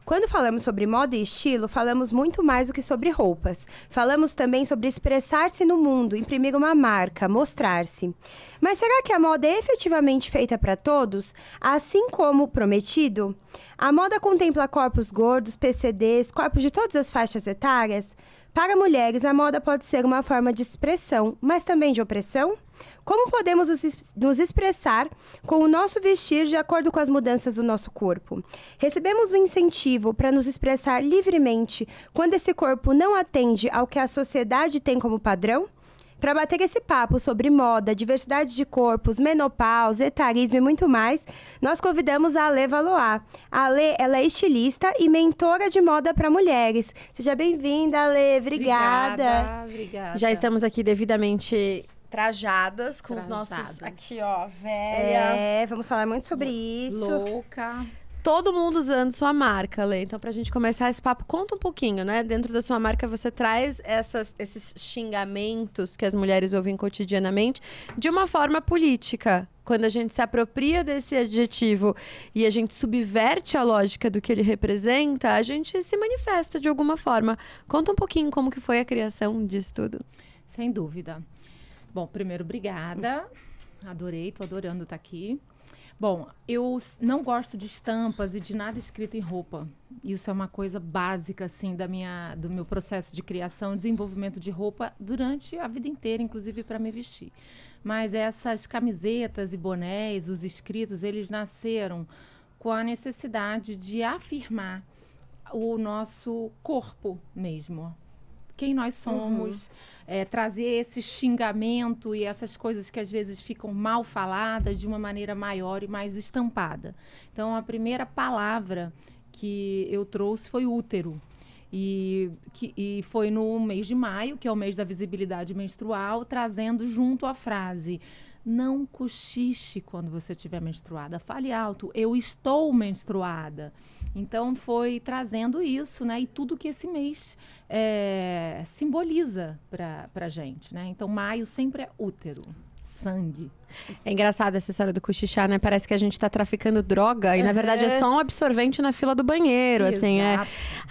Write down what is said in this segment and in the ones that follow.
Quando falamos sobre moda e estilo, falamos muito mais do que sobre roupas. Falamos também sobre expressar-se no mundo, imprimir uma marca, mostrar-se. Mas será que a moda é efetivamente feita para todos, assim como prometido? A moda contempla corpos gordos, PCDs, corpos de todas as faixas etárias? Para mulheres, a moda pode ser uma forma de expressão, mas também de opressão? Como podemos nos expressar com o nosso vestir de acordo com as mudanças do nosso corpo? Recebemos um incentivo para nos expressar livremente quando esse corpo não atende ao que a sociedade tem como padrão? Para bater esse papo sobre moda, diversidade de corpos, menopausa, etarismo e muito mais, nós convidamos a Ale Valois. A Ale, ela é estilista e mentora de moda para mulheres. Seja bem-vinda, Ale. Obrigada. Obrigada. Já estamos aqui devidamente trajadas com os nossos... Aqui, ó, velha. Vamos falar muito sobre isso. Louca. Todo mundo usando sua marca, Lê. Então, pra gente começar esse papo, conta um pouquinho, né? Dentro da sua marca, você traz esses xingamentos que as mulheres ouvem cotidianamente de uma forma política. Quando a gente se apropria desse adjetivo e a gente subverte a lógica do que ele representa, a gente se manifesta de alguma forma. Conta um pouquinho como que foi a criação disso tudo. Sem dúvida. Bom, primeiro, obrigada. Adorei, tô adorando estar aqui. Bom, eu não gosto de estampas e de nada escrito em roupa. Isso é uma coisa básica, assim, do meu processo de criação e desenvolvimento de roupa durante a vida inteira, inclusive para me vestir. Mas essas camisetas e bonés, os escritos, eles nasceram com a necessidade de afirmar o nosso corpo mesmo. Quem nós somos, trazer esse xingamento e essas coisas que às vezes ficam mal faladas de uma maneira maior e mais estampada. Então, a primeira palavra que eu trouxe foi útero. E foi no mês de maio, que é o mês da visibilidade menstrual, trazendo junto a frase: não cochiche quando você estiver menstruada. Fale alto, eu estou menstruada. Então, foi trazendo isso, né? E tudo que esse mês simboliza para a gente, né? Então, maio sempre é útero, sangue. É engraçado essa história do cochichar, né? Parece que a gente tá traficando droga e, na verdade, é só um absorvente na fila do banheiro, assim.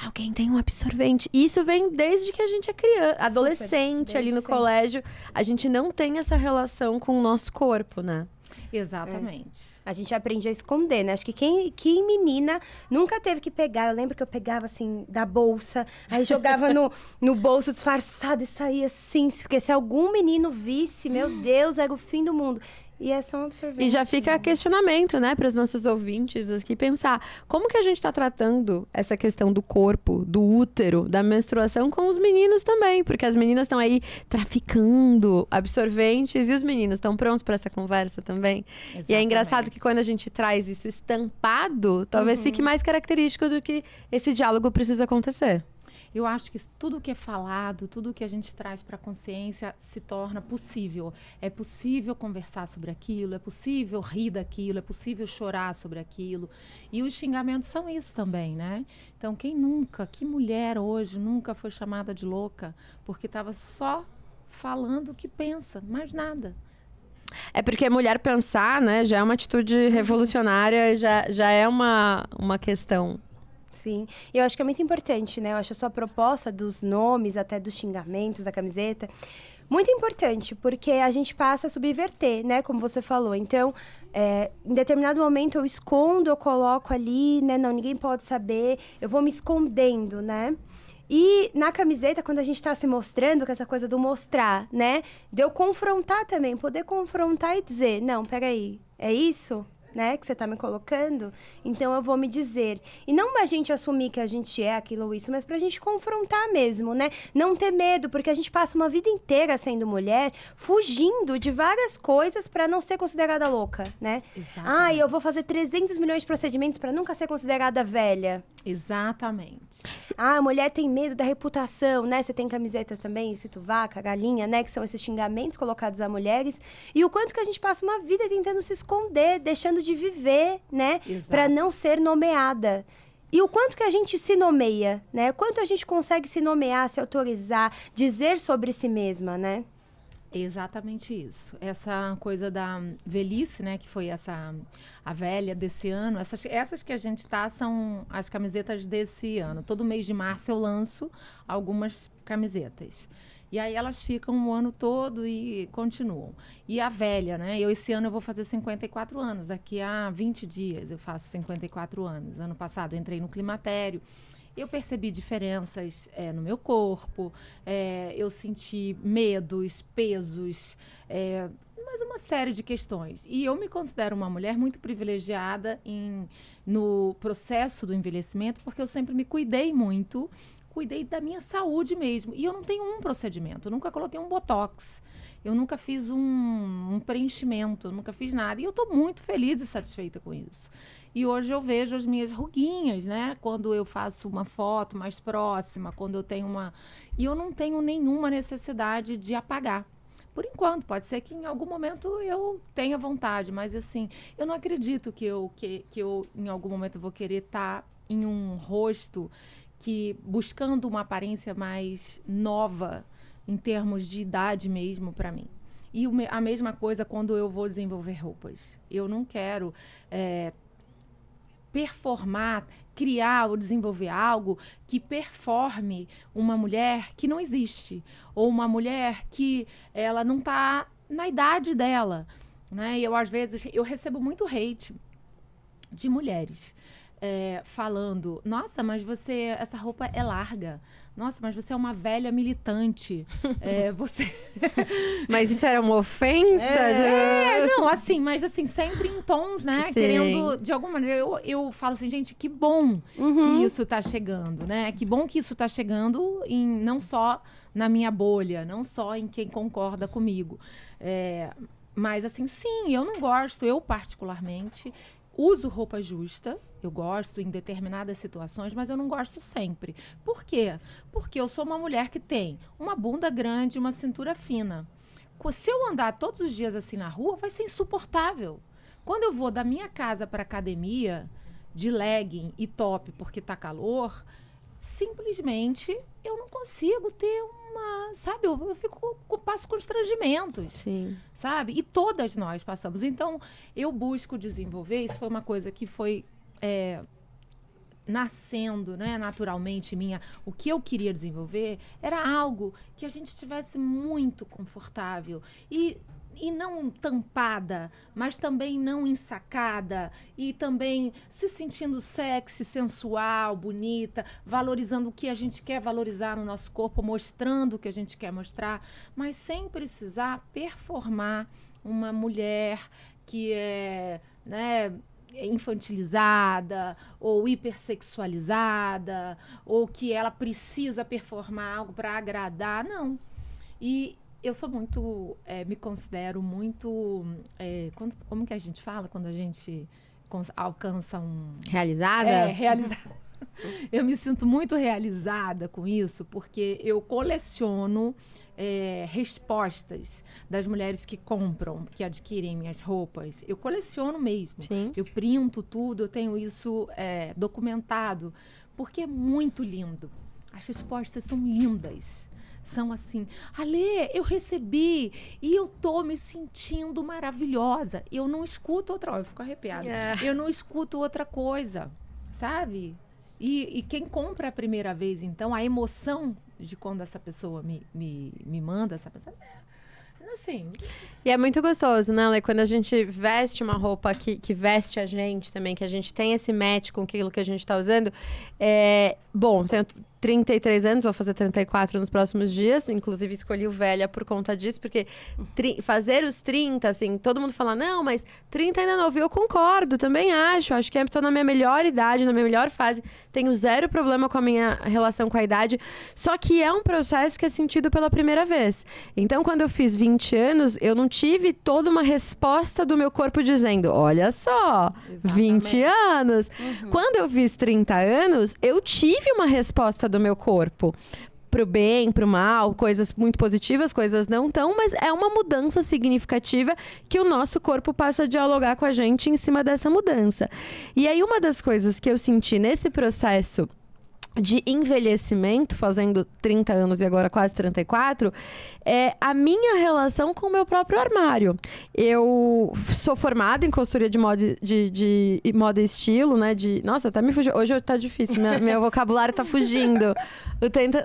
Alguém tem um absorvente. Isso vem desde que a gente é criança, adolescente, ali no colégio. A gente não tem essa relação com o nosso corpo, né? Exatamente. A gente aprende a esconder, né? Acho que que menina nunca teve que pegar. Eu lembro que eu pegava, assim, da bolsa, aí jogava no bolso disfarçado e saía assim. Porque se algum menino visse, meu Deus, era o fim do mundo. E é só um absorvente. E já fica questionamento, né, para os nossos ouvintes aqui pensar como que a gente está tratando essa questão do corpo, do útero, da menstruação com os meninos também, porque as meninas estão aí traficando absorventes e os meninos estão prontos para essa conversa também. Exatamente. E é engraçado que quando a gente traz isso estampado, talvez fique mais característico do que esse diálogo precisa acontecer. Eu acho que tudo que é falado, tudo que a gente traz para a consciência se torna possível. É possível conversar sobre aquilo, é possível rir daquilo, é possível chorar sobre aquilo. E os xingamentos são isso também, né? Então, que mulher hoje nunca foi chamada de louca porque estava só falando o que pensa, mais nada. É porque mulher pensar, né, já é uma atitude revolucionária, já é uma questão. Sim, e eu acho que é muito importante, né? Eu acho a sua proposta dos nomes, até dos xingamentos, da camiseta, muito importante, porque a gente passa a subverter, né? Como você falou. Então, em determinado momento eu escondo, eu coloco ali, né? Não, ninguém pode saber, eu vou me escondendo, né? E na camiseta, quando a gente tá se mostrando, com essa coisa do mostrar, né? De eu confrontar também, poder confrontar e dizer, não, peraí, é isso? Né, que você tá me colocando, então eu vou me dizer. E não a gente assumir que a gente é aquilo ou isso, mas pra gente confrontar mesmo, né? Não ter medo, porque a gente passa uma vida inteira sendo mulher, fugindo de várias coisas pra não ser considerada louca, né? Exatamente. Eu vou fazer 300 milhões de procedimentos pra nunca ser considerada velha. Exatamente. A mulher tem medo da reputação, né? Você tem camisetas também, cito vaca, galinha, né? Que são esses xingamentos colocados a mulheres. E o quanto que a gente passa uma vida tentando se esconder, deixando de viver, né? Para não ser nomeada. E o quanto que a gente se nomeia, né? Quanto a gente consegue se nomear, se autorizar, dizer sobre si mesma, né? Exatamente isso. Essa coisa da velhice, né? Que foi a velha desse ano. Essas que a gente tá são as camisetas desse ano. Todo mês de março eu lanço algumas camisetas. E aí elas ficam o ano todo e continuam. E a velha, né? Esse ano eu vou fazer 54 anos. Daqui a 20 dias eu faço 54 anos. Ano passado eu entrei no climatério. Eu percebi diferenças no meu corpo, eu senti medos, pesos, mas uma série de questões. E eu me considero uma mulher muito privilegiada no processo do envelhecimento, porque eu sempre me cuidei muito, cuidei da minha saúde mesmo. E eu não tenho um procedimento, eu nunca coloquei um botox, eu nunca fiz um preenchimento, eu nunca fiz nada. E eu estou muito feliz e satisfeita com isso. E hoje eu vejo as minhas ruguinhas, né? Quando eu faço uma foto mais próxima, quando eu tenho uma... E eu não tenho nenhuma necessidade de apagar. Por enquanto, pode ser que em algum momento eu tenha vontade, mas assim, eu não acredito que eu em algum momento vou querer estar em um rosto buscando uma aparência mais nova, em termos de idade mesmo, para mim. E a mesma coisa quando eu vou desenvolver roupas. Eu não quero... performar, criar ou desenvolver algo que performe uma mulher que não existe, ou uma mulher que ela não está na idade dela, né? E eu, às vezes, eu recebo muito hate de mulheres falando, nossa, mas essa roupa é larga. Nossa, mas você é uma velha militante. Você... Mas isso era uma ofensa? Não, assim, mas assim, sempre em tons, né? Sim. Querendo, de alguma maneira, eu falo assim, gente, que bom que isso tá chegando, né? Que bom que isso tá chegando não só na minha bolha, não só em quem concorda comigo. Mas assim, sim, eu não gosto, eu particularmente... Uso roupa justa, eu gosto em determinadas situações, mas eu não gosto sempre. Por quê? Porque eu sou uma mulher que tem uma bunda grande, uma cintura fina. Se eu andar todos os dias assim na rua, vai ser insuportável. Quando eu vou da minha casa para a academia, de legging e top porque tá calor, simplesmente eu não consigo ter sabe, eu passo constrangimentos. Sim. Sabe? E todas nós passamos. Então, eu busco desenvolver, isso foi uma coisa que foi nascendo, né, naturalmente minha. O que eu queria desenvolver era algo que a gente estivesse muito confortável e não tampada, mas também não ensacada, e também se sentindo sexy, sensual, bonita, valorizando o que a gente quer valorizar no nosso corpo, mostrando o que a gente quer mostrar, mas sem precisar performar uma mulher que é, né, infantilizada ou hipersexualizada, ou que ela precisa performar algo para agradar, não. E eu sou muito, me considero muito, como que a gente fala quando a gente alcança Realizada? Realizada. Eu me sinto muito realizada com isso, porque eu coleciono respostas das mulheres que compram, que adquirem minhas roupas. Eu coleciono mesmo. Sim. Eu printo tudo, eu tenho isso documentado, porque é muito lindo. As respostas são lindas. São assim, Alê, eu recebi e eu tô me sentindo maravilhosa. Eu não escuto eu fico arrepiada. Eu não escuto outra coisa, sabe? E quem compra a primeira vez, então, a emoção de quando essa pessoa me manda, essa pessoa... Assim. E é muito gostoso, né, Lê? Quando a gente veste uma roupa que veste a gente também, que a gente tem esse match com aquilo que a gente tá usando. Bom, tenho 33 anos, vou fazer 34 nos próximos dias. Inclusive, escolhi o velha por conta disso, porque fazer os 30, assim, todo mundo fala, não, mas 30 ainda é novo. E eu concordo, também acho que tô na minha melhor idade, na minha melhor fase. Tenho zero problema com a minha relação com a idade. Só que é um processo que é sentido pela primeira vez. Então, quando eu fiz 20 anos, eu não tive toda uma resposta do meu corpo dizendo, olha só, Exatamente. 20 anos. Quando eu fiz 30 anos, eu tive uma resposta do meu corpo. Pro bem, pro mal, coisas muito positivas, coisas não tão, mas é uma mudança significativa que o nosso corpo passa a dialogar com a gente em cima dessa mudança. E aí, uma das coisas que eu senti nesse processo de envelhecimento, fazendo 30 anos e agora quase 34, é a minha relação com o meu próprio armário. Eu sou formada em consultoria de moda e estilo, né? Nossa, até me fugiu. Hoje tá difícil, meu vocabulário tá fugindo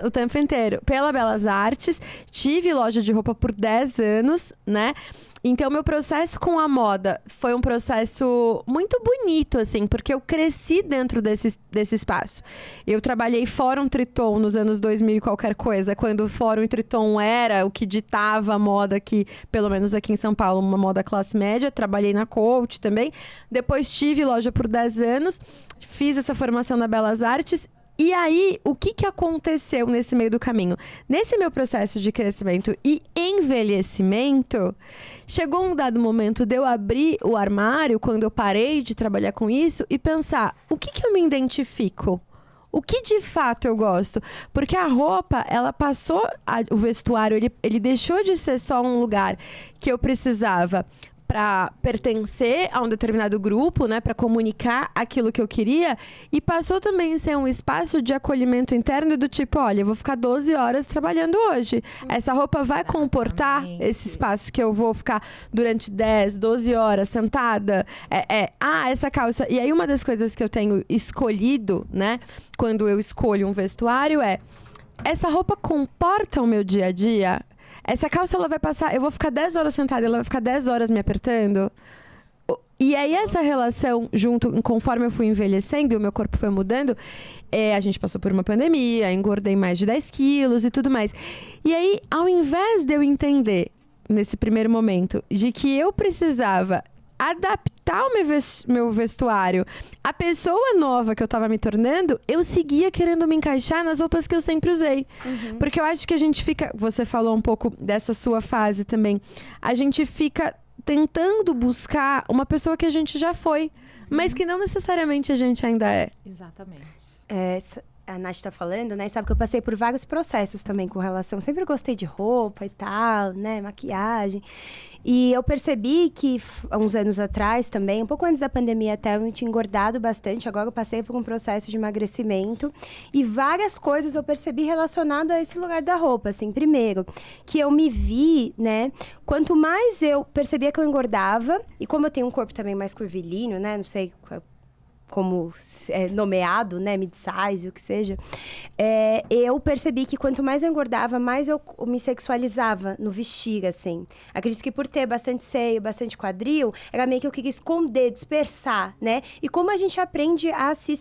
o tempo inteiro. Pela Belas Artes, tive loja de roupa por 10 anos, né? Então, meu processo com a moda foi um processo muito bonito, assim, porque eu cresci dentro desse espaço. Eu trabalhei Fórum Triton nos anos 2000 e qualquer coisa, quando o Fórum e Triton era o que ditava a moda aqui, pelo menos aqui em São Paulo, uma moda classe média. Trabalhei na Coach também. Depois tive loja por 10 anos, fiz essa formação na Belas Artes. E aí, o que aconteceu nesse meio do caminho? Nesse meu processo de crescimento e envelhecimento, chegou um dado momento de eu abrir o armário, quando eu parei de trabalhar com isso, e pensar, o que eu me identifico? O que de fato eu gosto? Porque a roupa, ela passou, o vestuário, ele deixou de ser só um lugar que eu precisava para pertencer a um determinado grupo, né, para comunicar aquilo que eu queria, e passou também a ser um espaço de acolhimento interno do tipo, olha, eu vou ficar 12 horas trabalhando hoje. Essa roupa vai comportar esse espaço que eu vou ficar durante 10, 12 horas sentada? Essa calça... E aí uma das coisas que eu tenho escolhido, né, quando eu escolho um vestuário essa roupa comporta o meu dia a dia? Essa calça, ela vai passar... Eu vou ficar 10 horas sentada, ela vai ficar 10 horas me apertando. E aí, essa relação, conforme eu fui envelhecendo e o meu corpo foi mudando, a gente passou por uma pandemia, engordei mais de 10 quilos e tudo mais. E aí, ao invés de eu entender, nesse primeiro momento, de que eu precisava adaptar o meu vestuário à pessoa nova que eu tava me tornando, eu seguia querendo me encaixar nas roupas que eu sempre usei. Porque eu acho que a gente fica... Você falou um pouco dessa sua fase também. A gente fica tentando buscar uma pessoa que a gente já foi, mas que não necessariamente a gente ainda é. Exatamente. A Nath tá falando, né? Sabe que eu passei por vários processos também com relação... Sempre gostei de roupa e tal, né? Maquiagem. E eu percebi que, há uns anos atrás também, um pouco antes da pandemia até, eu tinha engordado bastante. Agora eu passei por um processo de emagrecimento. E várias coisas eu percebi relacionado a esse lugar da roupa, assim. Primeiro, que eu me vi, né? Quanto mais eu percebia que eu engordava, e como eu tenho um corpo também mais curvilíneo, né? Não sei como é nomeado, né, mid-size, o que seja, eu percebi que quanto mais eu engordava, mais eu me sexualizava no vestir, assim. Acredito que por ter bastante seio, bastante quadril, era meio que eu queria esconder, dispersar, né? E como a gente aprende a se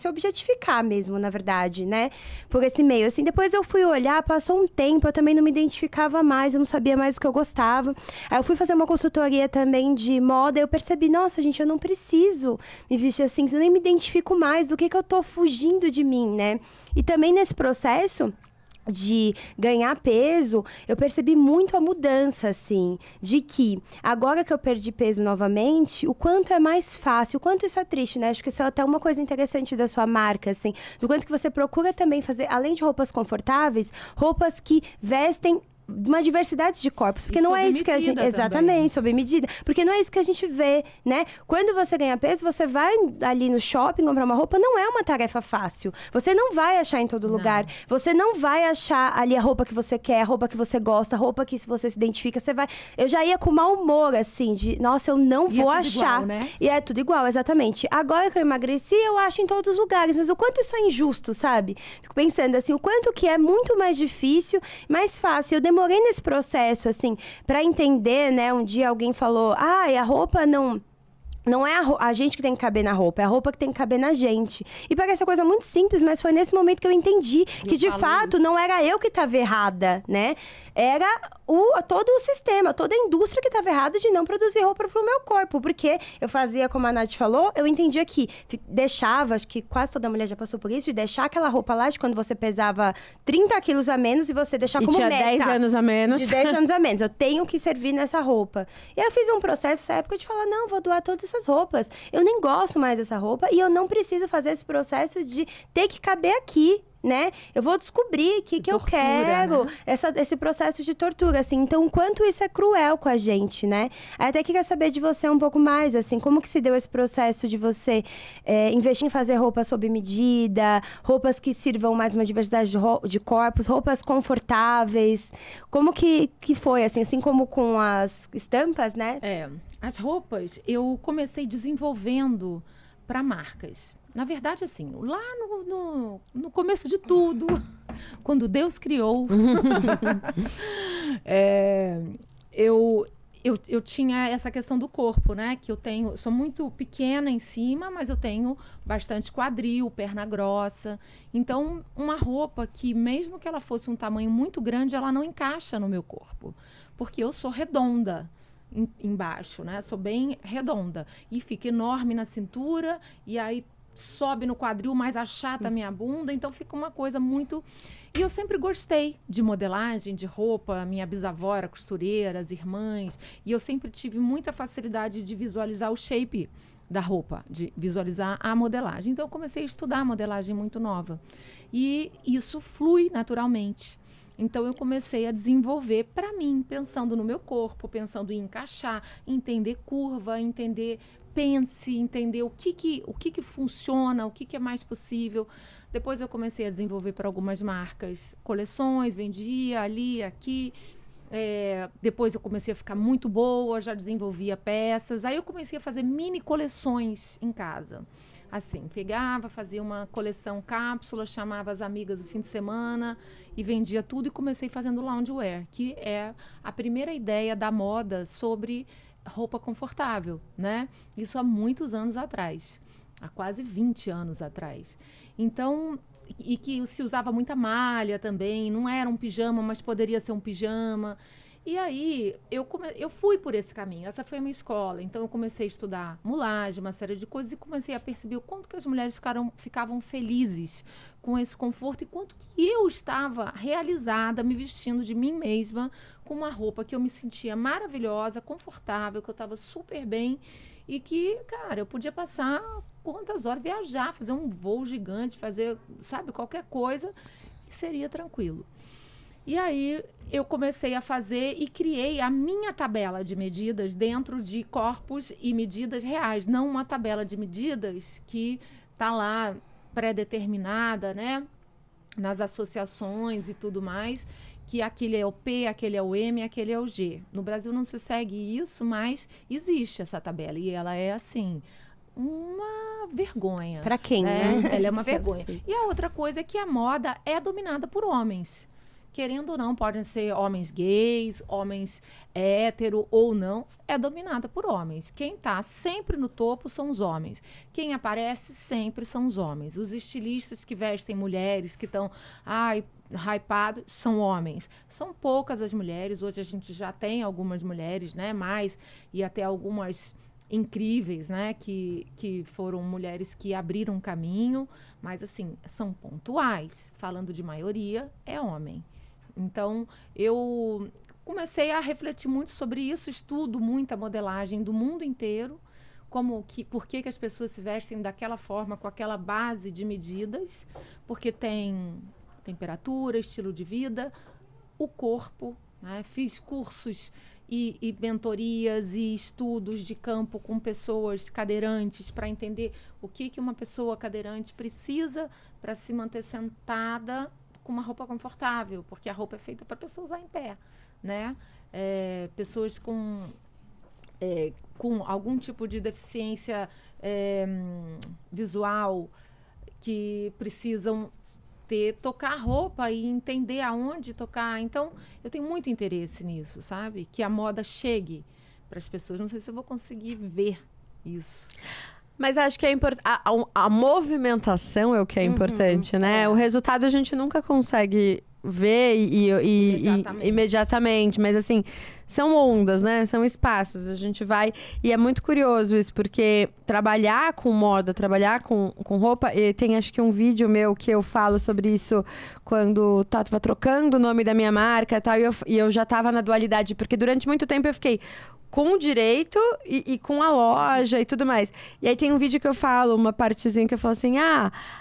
objetificar mesmo, na verdade, né? Por esse meio, assim. Depois eu fui olhar, passou um tempo, eu também não me identificava mais, eu não sabia mais o que eu gostava. Aí eu fui fazer uma consultoria também de moda, e eu percebi, nossa, gente, eu não preciso me vestir assim, eu nem me identifico mais, do que eu tô fugindo de mim, né? E também nesse processo de ganhar peso, eu percebi muito a mudança, assim, de que agora que eu perdi peso novamente, o quanto é mais fácil, o quanto isso é triste, né? Acho que isso é até uma coisa interessante da sua marca, assim, do quanto que você procura também fazer, além de roupas confortáveis, roupas que vestem uma diversidade de corpos, porque não é isso que a gente... Exatamente, sob medida. Porque não é isso que a gente vê, né? Quando você ganha peso, você vai ali no shopping comprar uma roupa, não é uma tarefa fácil. Você não vai achar em todo lugar. Você não vai achar ali a roupa que você quer, a roupa que você gosta, a roupa que você se identifica. Você vai... Eu já ia com mau humor, assim, de... Nossa, eu não vou achar. Igual, né? E é tudo igual, exatamente. Agora que eu emagreci, eu acho em todos os lugares. Mas o quanto isso é injusto, sabe? Fico pensando, assim, o quanto que é muito mais difícil, mais fácil. Eu demorei nesse processo, assim, pra entender, né? Um dia alguém falou, a roupa não é a gente que tem que caber na roupa, é a roupa que tem que caber na gente. E parece uma coisa muito simples, mas foi nesse momento que eu entendi que, de fato, não era eu que estava errada, né? Era todo o sistema, toda a indústria que estava errada de não produzir roupa pro meu corpo. Porque eu fazia, como a Nath falou, eu entendia que deixava, acho que quase toda mulher já passou por isso, de deixar aquela roupa lá de quando você pesava 30 quilos a menos e você deixar como meta. E tinha 10 anos a menos. De 10 anos a menos. Eu tenho que servir nessa roupa. E aí eu fiz um processo nessa época de falar, não, vou doar todas essas roupas. Eu nem gosto mais dessa roupa e eu não preciso fazer esse processo de ter que caber aqui, né? Eu vou descobrir o que eu Tortura, quero. né? Esse processo de tortura, assim. Então, o quanto isso é cruel com a gente, né? Aí até queria saber de você um pouco mais, assim. Como que se deu esse processo de você investir em fazer roupas sob medida, roupas que sirvam mais uma diversidade de corpos, roupas confortáveis. Como que foi, assim como com as estampas, né? As roupas eu comecei desenvolvendo para marcas. Na verdade, assim, lá no começo de tudo, quando Deus criou, eu tinha essa questão do corpo, né? Que sou muito pequena em cima, mas eu tenho bastante quadril, perna grossa. Então, uma roupa que, mesmo que ela fosse um tamanho muito grande, ela não encaixa no meu corpo. Porque eu sou redonda embaixo, né? Sou bem redonda. E fica enorme na cintura, e aí sobe no quadril, mais achata a minha bunda, então fica uma coisa muito... E eu sempre gostei de modelagem, de roupa, minha bisavó era costureira, as irmãs, e eu sempre tive muita facilidade de visualizar o shape da roupa, de visualizar a modelagem. Então eu comecei a estudar modelagem muito nova. E isso flui naturalmente. Então eu comecei a desenvolver para mim, pensando no meu corpo, pensando em encaixar, entender curva, entender o que funciona, o que é mais possível. Depois eu comecei a desenvolver para algumas marcas, coleções, vendia ali, aqui. Depois eu comecei a ficar muito boa, já desenvolvia peças. Aí eu comecei a fazer mini coleções em casa. Assim, pegava, fazia uma coleção cápsula, chamava as amigas no fim de semana e vendia tudo, e comecei fazendo loungewear, que é a primeira ideia da moda sobre roupa confortável, né? Isso há muitos anos atrás, há quase 20 anos atrás. Então, e que se usava muita malha também, não era um pijama, mas poderia ser um pijama. E aí, eu fui por esse caminho. Essa foi a minha escola. Então, eu comecei a estudar mulagem, uma série de coisas, e comecei a perceber o quanto que as mulheres ficavam felizes com esse conforto, e quanto que eu estava realizada, me vestindo de mim mesma, com uma roupa que eu me sentia maravilhosa, confortável, que eu estava super bem, e que, cara, eu podia passar quantas horas, viajar, fazer um voo gigante, fazer, sabe, qualquer coisa, que seria tranquilo. E aí eu comecei a fazer e criei a minha tabela de medidas dentro de corpos e medidas reais, não uma tabela de medidas que está lá pré-determinada, né, nas associações e tudo mais, que aquele é o P, aquele é o M, aquele é o G. No Brasil não se segue isso, mas existe essa tabela, e ela é assim, uma vergonha. Pra quem, né? né? Ela é uma vergonha. E a outra coisa é que a moda é dominada por homens. Querendo ou não, podem ser homens gays, homens hétero ou não, é dominada por homens. Quem está sempre no topo são os homens. Quem aparece sempre são os homens. Os estilistas que vestem mulheres, que estão hypados, são homens. São poucas as mulheres. Hoje a gente já tem algumas mulheres, né? Mais, e até algumas incríveis, né? Que foram mulheres que abriram caminho. Mas, assim, são pontuais. Falando de maioria, é homem. Então, eu comecei a refletir muito sobre isso, estudo muita modelagem do mundo inteiro, por que as pessoas se vestem daquela forma, com aquela base de medidas, porque tem temperatura, estilo de vida, o corpo, né? Fiz cursos e mentorias e estudos de campo com pessoas cadeirantes para entender o que uma pessoa cadeirante precisa para se manter sentada com uma roupa confortável, porque a roupa é feita para pessoas usar em pé, né? Pessoas com algum tipo de deficiência visual, que precisam tocar a roupa e entender aonde tocar. Então, eu tenho muito interesse nisso, sabe? Que a moda chegue para as pessoas. Não sei se eu vou conseguir ver isso. Mas acho que a movimentação é o que é importante, né? O resultado a gente nunca consegue ver imediatamente. Mas assim, são ondas, né? São espaços. A gente vai... E é muito curioso isso, porque trabalhar com moda, trabalhar com roupa... E tem, acho que, um vídeo meu que eu falo sobre isso quando tava trocando o nome da minha marca e tal. E eu já tava na dualidade, porque durante muito tempo eu fiquei... com o direito e com a loja e tudo mais. E aí tem um vídeo que eu falo, uma partezinha que eu falo assim,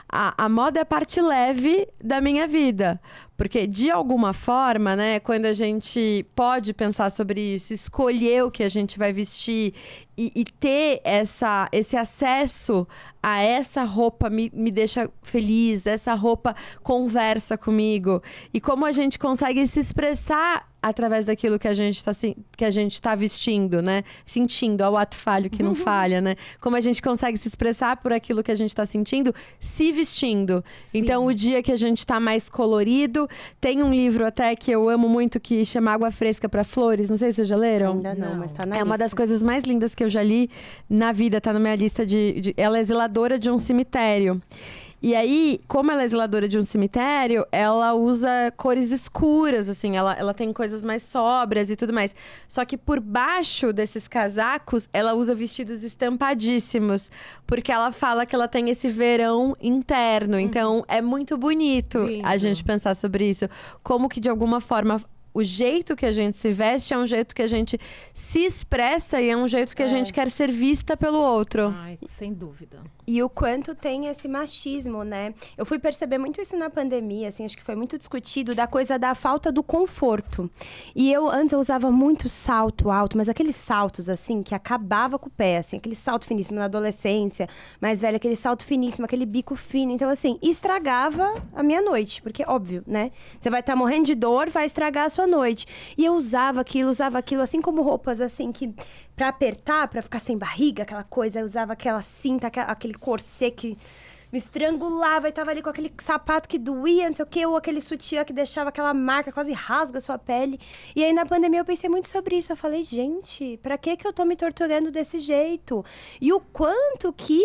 a moda é a parte leve da minha vida. Porque, de alguma forma, né, quando a gente pode pensar sobre isso, escolher o que a gente vai vestir e ter esse acesso a essa roupa me deixa feliz, essa roupa conversa comigo. E como a gente consegue se expressar através daquilo que a gente tá vestindo, né? Sentindo, ao ato falho que não falha, né? Como a gente consegue se expressar por aquilo que a gente tá sentindo, se vestindo. Sim. Então, o dia que a gente tá mais colorido... Tem um livro até que eu amo muito, que chama Água Fresca para Flores. Não sei se vocês já leram. Ainda não, mas tá na É lista. uma das coisas mais lindas que eu já li na vida. Tá na minha lista Ela é zeladora de um cemitério. E aí, como ela é zeladora de um cemitério, ela usa cores escuras, assim. Ela tem coisas mais sóbrias e tudo mais. Só que por baixo desses casacos, ela usa vestidos estampadíssimos. Porque ela fala que ela tem esse verão interno. Então, é muito bonito Lindo. a gente pensar sobre isso. Como que, de alguma forma... O jeito que a gente se veste é um jeito que a gente se expressa e é um jeito que a gente quer ser vista pelo outro. Ai, sem dúvida. E o quanto tem esse machismo, né? Eu fui perceber muito isso na pandemia, assim, acho que foi muito discutido da coisa da falta do conforto. E antes eu usava muito salto alto, mas aqueles saltos, assim, que acabava com o pé, assim, aquele salto finíssimo na adolescência, mais velho, aquele salto finíssimo, aquele bico fino. Então, assim, estragava a minha noite, porque, óbvio, né? Você vai estar morrendo de dor, vai estragar a sua noite. E eu usava aquilo, assim como roupas, assim, que... Pra apertar, pra ficar sem barriga, aquela coisa. Eu usava aquela cinta, aquele corset que me estrangulava. E tava ali com aquele sapato que doía, não sei o quê. Ou aquele sutiã que deixava aquela marca, quase rasga a sua pele. E aí, na pandemia, eu pensei muito sobre isso. Eu falei, gente, pra que eu tô me torturando desse jeito? E o quanto que...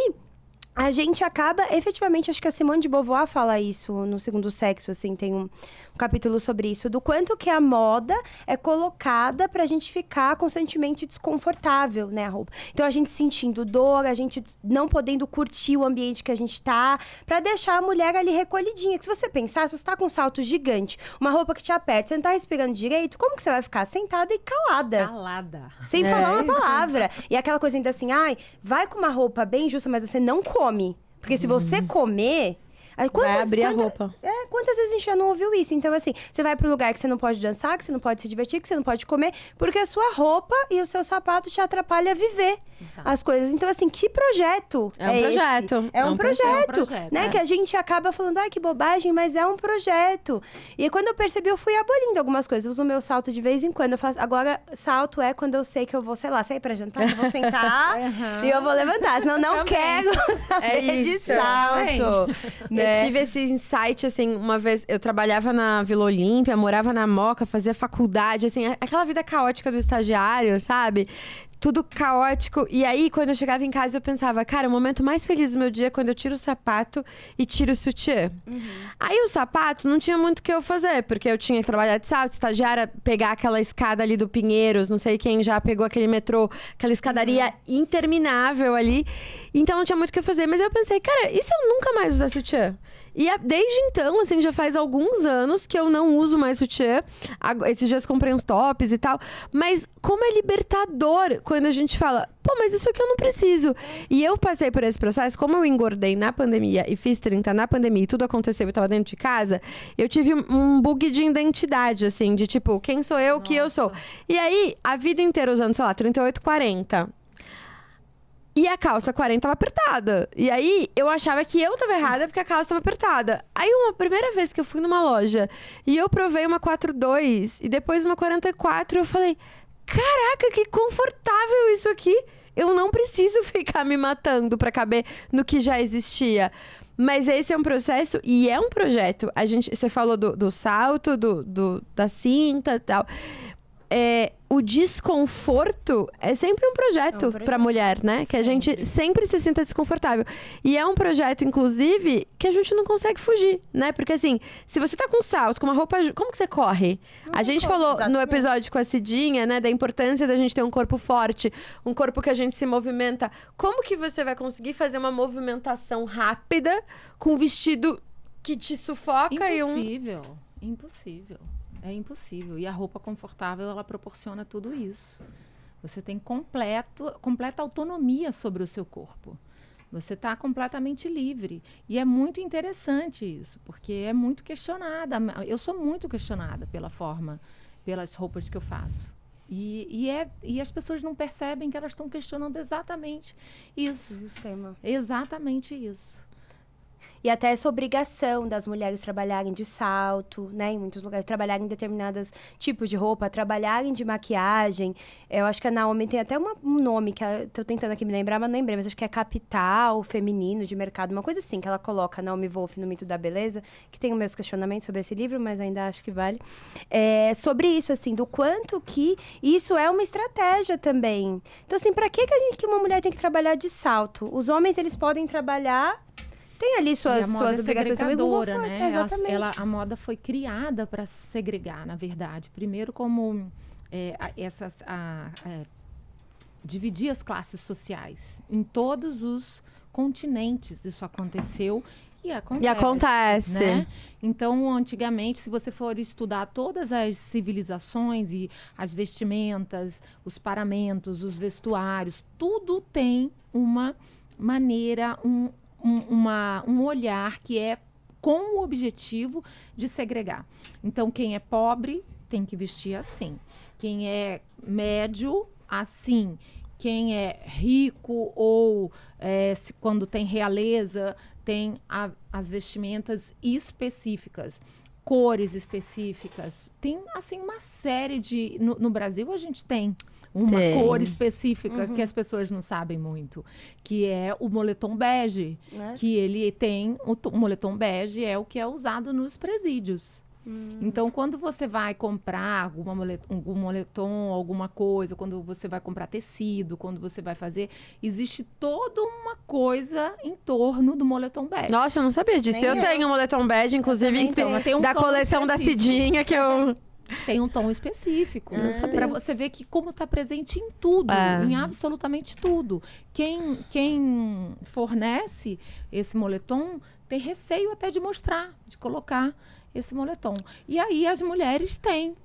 A gente acaba, efetivamente, acho que a Simone de Beauvoir fala isso no Segundo Sexo, assim, tem um capítulo sobre isso, do quanto que a moda é colocada pra gente ficar constantemente desconfortável, né, a roupa. Então, a gente sentindo dor, a gente não podendo curtir o ambiente que a gente tá, pra deixar a mulher ali recolhidinha. Que se você pensar, se você tá com um salto gigante, uma roupa que te aperta, você não tá respirando direito, como que você vai ficar sentada e calada? Calada. Sem falar uma isso. palavra. E aquela coisa ainda assim, vai com uma roupa bem justa, mas você não come. Porque se você comer... Vai abrir a roupa. Quantas vezes a gente já não ouviu isso? Então, assim, você vai pro lugar que você não pode dançar, que você não pode se divertir, que você não pode comer, porque a sua roupa e o seu sapato te atrapalham a viver as coisas. Então, assim, que projeto É um projeto. esse? É um projeto, né? é. Que a gente acaba falando, que bobagem, mas é um projeto. E quando eu percebi, eu fui abolindo algumas coisas. Eu uso o meu salto de vez em quando. Eu faço... Agora, salto é quando eu sei que eu vou, sei lá, sair pra jantar, eu vou sentar e eu vou levantar. Senão, não Também. quero saber de salto. Eu tive esse insight, assim, uma vez... Eu trabalhava na Vila Olímpia, morava na Moca, fazia faculdade, assim... Aquela vida caótica do estagiário, sabe? Tudo caótico. E aí, quando eu chegava em casa, eu pensava... Cara, o momento mais feliz do meu dia é quando eu tiro o sapato e tiro o sutiã. Aí, o sapato, não tinha muito o que eu fazer. Porque eu tinha que trabalhar de salto, estagiária, pegar aquela escada ali do Pinheiros. Não sei quem já pegou aquele metrô. Aquela escadaria interminável ali. Então, não tinha muito o que eu fazer. Mas eu pensei, cara, e se eu nunca mais usar sutiã? E desde então, assim, já faz alguns anos que eu não uso mais sutiã. Esses dias comprei uns tops e tal. Mas como é libertador quando a gente fala... Pô, mas isso aqui eu não preciso. E eu passei por esse processo. Como eu engordei na pandemia e fiz 30 na pandemia e tudo aconteceu e eu tava dentro de casa, eu tive um bug de identidade, assim. De tipo, quem sou eu, o que eu sou. E aí, a vida inteira usando, sei lá, 38, 40... E a calça 40 tava apertada. E aí, eu achava que eu tava errada porque a calça tava apertada. Aí, uma primeira vez que eu fui numa loja e eu provei uma 42 e depois uma 44, eu falei... Caraca, que confortável isso aqui. Eu não preciso ficar me matando pra caber no que já existia. Mas esse é um processo e é um projeto. Você falou do salto, da cinta e tal... o desconforto é sempre um projeto pra mulher, né? Que a gente sempre se sinta desconfortável. E é um projeto, inclusive, que a gente não consegue fugir, né? Porque assim, se você tá com salto, com uma roupa... Como que você corre? A gente falou no episódio com a Cidinha, né? Da importância da gente ter um corpo forte, um corpo que a gente se movimenta. Como que você vai conseguir fazer uma movimentação rápida com um vestido que te sufoca? Impossível. Impossível. É impossível. E a roupa confortável, ela proporciona tudo isso. Você tem completa autonomia sobre o seu corpo. Você está completamente livre. E é muito interessante isso, porque é muito questionada. Eu sou muito questionada pelas roupas que eu faço. E as pessoas não percebem que elas estão questionando exatamente isso. Exatamente isso. E até essa obrigação das mulheres trabalharem de salto, né? Em muitos lugares, trabalharem em determinados tipos de roupa, trabalharem de maquiagem. Eu acho que a Naomi tem até um nome, que tô tentando aqui me lembrar, mas não lembrei. Mas acho que é capital feminino de mercado, uma coisa assim, que ela coloca, a Naomi Wolf, no Mito da Beleza, que tem os meus questionamentos sobre esse livro, mas ainda acho que vale. Sobre isso, assim, do quanto que isso é uma estratégia também. Então, assim, pra que uma mulher tem que trabalhar de salto? Os homens, eles podem trabalhar... Tem ali suas obrigações também, né? Exatamente. A moda foi criada para segregar, na verdade. Primeiro como dividir as classes sociais. Em todos os continentes isso aconteceu e acontece. Né? Então, antigamente, se você for estudar todas as civilizações e as vestimentas, os paramentos, os vestuários, tudo tem uma maneira, um olhar que é com o objetivo de segregar. Então, quem é pobre tem que vestir assim. Quem é médio, assim. Quem é rico ou quando tem realeza, tem as vestimentas específicas, cores específicas. Tem, assim, uma série de... No Brasil, a gente tem uma cor específica que as pessoas não sabem muito, que é o moletom bege, que ele tem... O moletom bege é o que é usado nos presídios. Então, quando você vai comprar algum moletom, alguma coisa, quando você vai comprar tecido, quando você vai fazer, existe toda uma coisa em torno do moletom bege. Nossa, eu não sabia disso. Eu tenho um moletom bege, inclusive, da coleção da Cidinha, que eu... Tem um tom específico. Para você ver que como está presente em tudo, em absolutamente tudo. Quem fornece esse moletom tem receio até de mostrar, de colocar esse moletom. E aí as mulheres têm.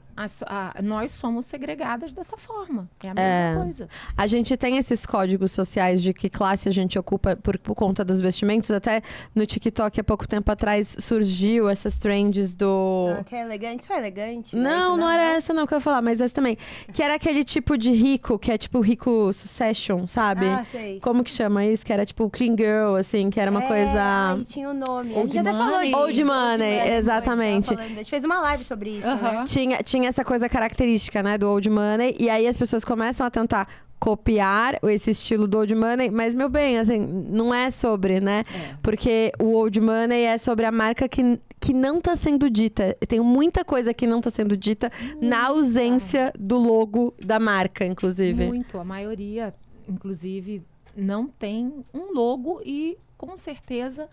Nós somos segregadas dessa forma. É a mesma coisa. A gente tem esses códigos sociais de que classe a gente ocupa por conta dos vestimentos. Até no TikTok, há pouco tempo atrás, surgiu essas trends do... que é elegante. Isso é elegante? Não era essa não que eu ia falar, mas essa também. Que era aquele tipo de rico, que é tipo rico Succession, sabe? Sei. Como que chama isso? Que era tipo clean girl, assim, que era uma coisa... Aí tinha o nome. A gente até falou disso. Old Money, exatamente. A gente fez uma live sobre isso, né? Tinha essa coisa característica, né, do Old Money, e aí as pessoas começam a tentar copiar esse estilo do Old Money, mas, meu bem, assim, não é sobre, né? Porque o Old Money é sobre a marca que não tá sendo dita. Tem muita coisa que não tá sendo dita na ausência do logo da marca, inclusive. Muito. A maioria, inclusive, não tem um logo e, com certeza,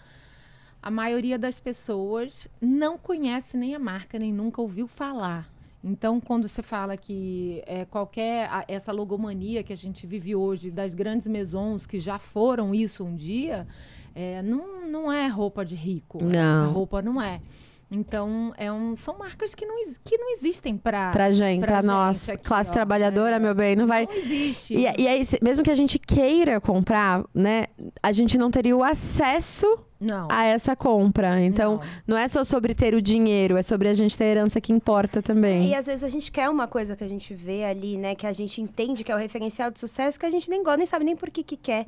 a maioria das pessoas não conhece nem a marca, nem nunca ouviu falar. Então, quando você fala que essa logomania que a gente vive hoje, das grandes maisons que já foram isso um dia, não é roupa de rico. Não. Essa roupa não é. Então, são marcas que não existem pra gente, pra nós, aqui, classe trabalhadora, meu bem, não vai... Não existe. E aí, mesmo que a gente queira comprar, né, a gente não teria o acesso a essa compra. Então, não é só sobre ter o dinheiro, é sobre a gente ter a herança que importa também. E às vezes a gente quer uma coisa que a gente vê ali, né, que a gente entende que é o referencial de sucesso, que a gente nem gosta, nem sabe nem por que quer,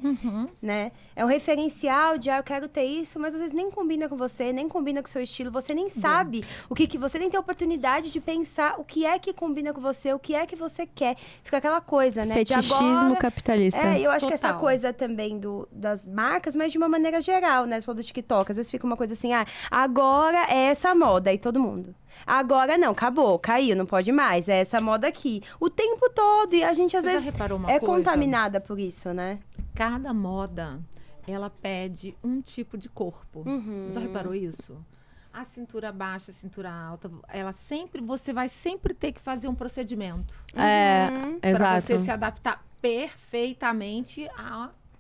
né? É um referencial de, eu quero ter isso, mas às vezes nem combina com você, nem combina com o seu estilo, você nem sabe o que você nem tem oportunidade de pensar o que é que combina com você, o que é que você quer. Fica aquela coisa, né? Fetichismo capitalista. Eu acho que essa coisa também das marcas, mas de uma maneira geral, né? Você falou do TikTok, às vezes fica uma coisa assim, agora é essa moda, e todo mundo. Agora não, acabou, caiu, não pode mais, é essa moda aqui. O tempo todo, e a gente às Você já vezes reparou uma é coisa? contaminada por isso, né? Cada moda, ela pede um tipo de corpo. Já reparou isso? A cintura baixa, a cintura alta, você vai sempre ter que fazer um procedimento. Para Exato. você se adaptar perfeitamente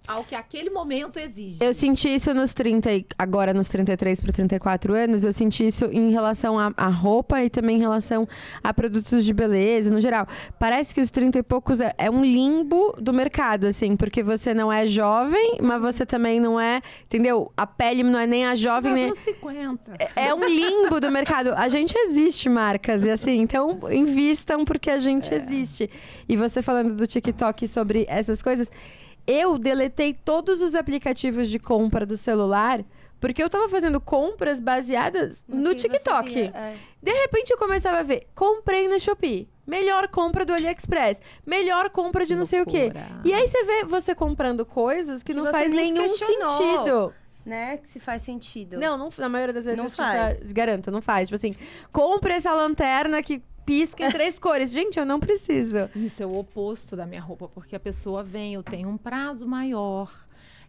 ao que aquele momento exige. Eu senti isso nos 30, agora nos 33 para 34 anos, eu senti isso em relação à roupa e também em relação a produtos de beleza, no geral. Parece que os 30 e poucos é um limbo do mercado, assim, porque você não é jovem, mas você também não é, entendeu? A pele não é nem a jovem, nem... 50. É um limbo do mercado. A gente existe, marcas, e assim, então invistam porque a gente existe. E você falando do TikTok sobre essas coisas... Eu deletei todos os aplicativos de compra do celular porque eu tava fazendo compras baseadas no TikTok. De repente eu começava a ver, comprei no Shopee, melhor compra do AliExpress, melhor compra de não sei o quê. E aí você vê você comprando coisas que não faz nenhum sentido. Né? Que se faz sentido. Não, na maioria das vezes Não eu faz. garanto, não faz. Tipo assim, compre essa lanterna que pisca em 3 cores. Gente, eu não preciso. Isso é o oposto da minha roupa, porque a pessoa vem, eu tenho um prazo maior,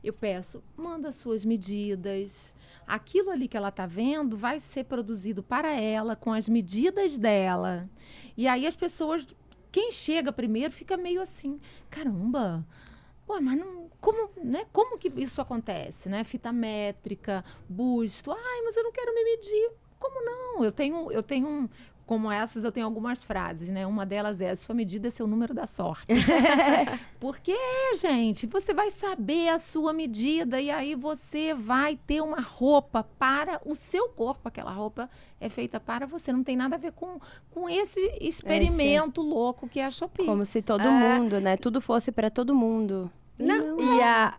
eu peço, manda suas medidas. Aquilo ali que ela tá vendo vai ser produzido para ela, com as medidas dela. E aí as pessoas, quem chega primeiro, fica meio assim, caramba, pô, mas não, como que isso acontece, né? Fita métrica, busto, mas eu não quero me medir. Como não? Eu tenho como essas, eu tenho algumas frases, né? Uma delas é: sua medida é seu número da sorte. Porque, gente, você vai saber a sua medida e aí você vai ter uma roupa para o seu corpo. Aquela roupa é feita para você. Não tem nada a ver com esse experimento louco que é a Shopee. Como se todo mundo, né? Tudo fosse pra todo mundo. Não.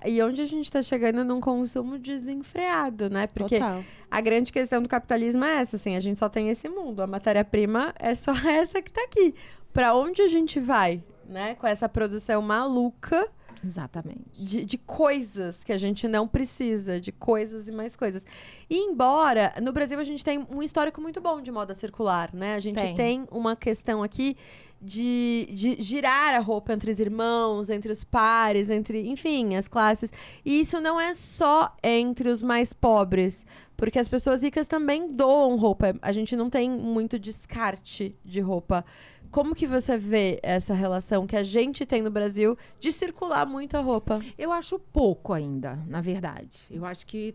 E onde a gente tá chegando num consumo desenfreado, né? Porque Total. a grande questão do capitalismo é essa, assim, a gente só tem esse mundo, a matéria-prima é só essa que tá aqui. Pra onde a gente vai, né? Com essa produção maluca Exatamente. de coisas que a gente não precisa, de coisas e mais coisas. E embora, no Brasil a gente tem um histórico muito bom de moda circular, né? A gente tem uma questão aqui de girar a roupa entre os irmãos, entre os pares, enfim, as classes. E isso não é só entre os mais pobres, porque as pessoas ricas também doam roupa. A gente não tem muito descarte de roupa. Como que você vê essa relação que a gente tem no Brasil de circular muita roupa? Eu acho pouco ainda, na verdade. Eu acho que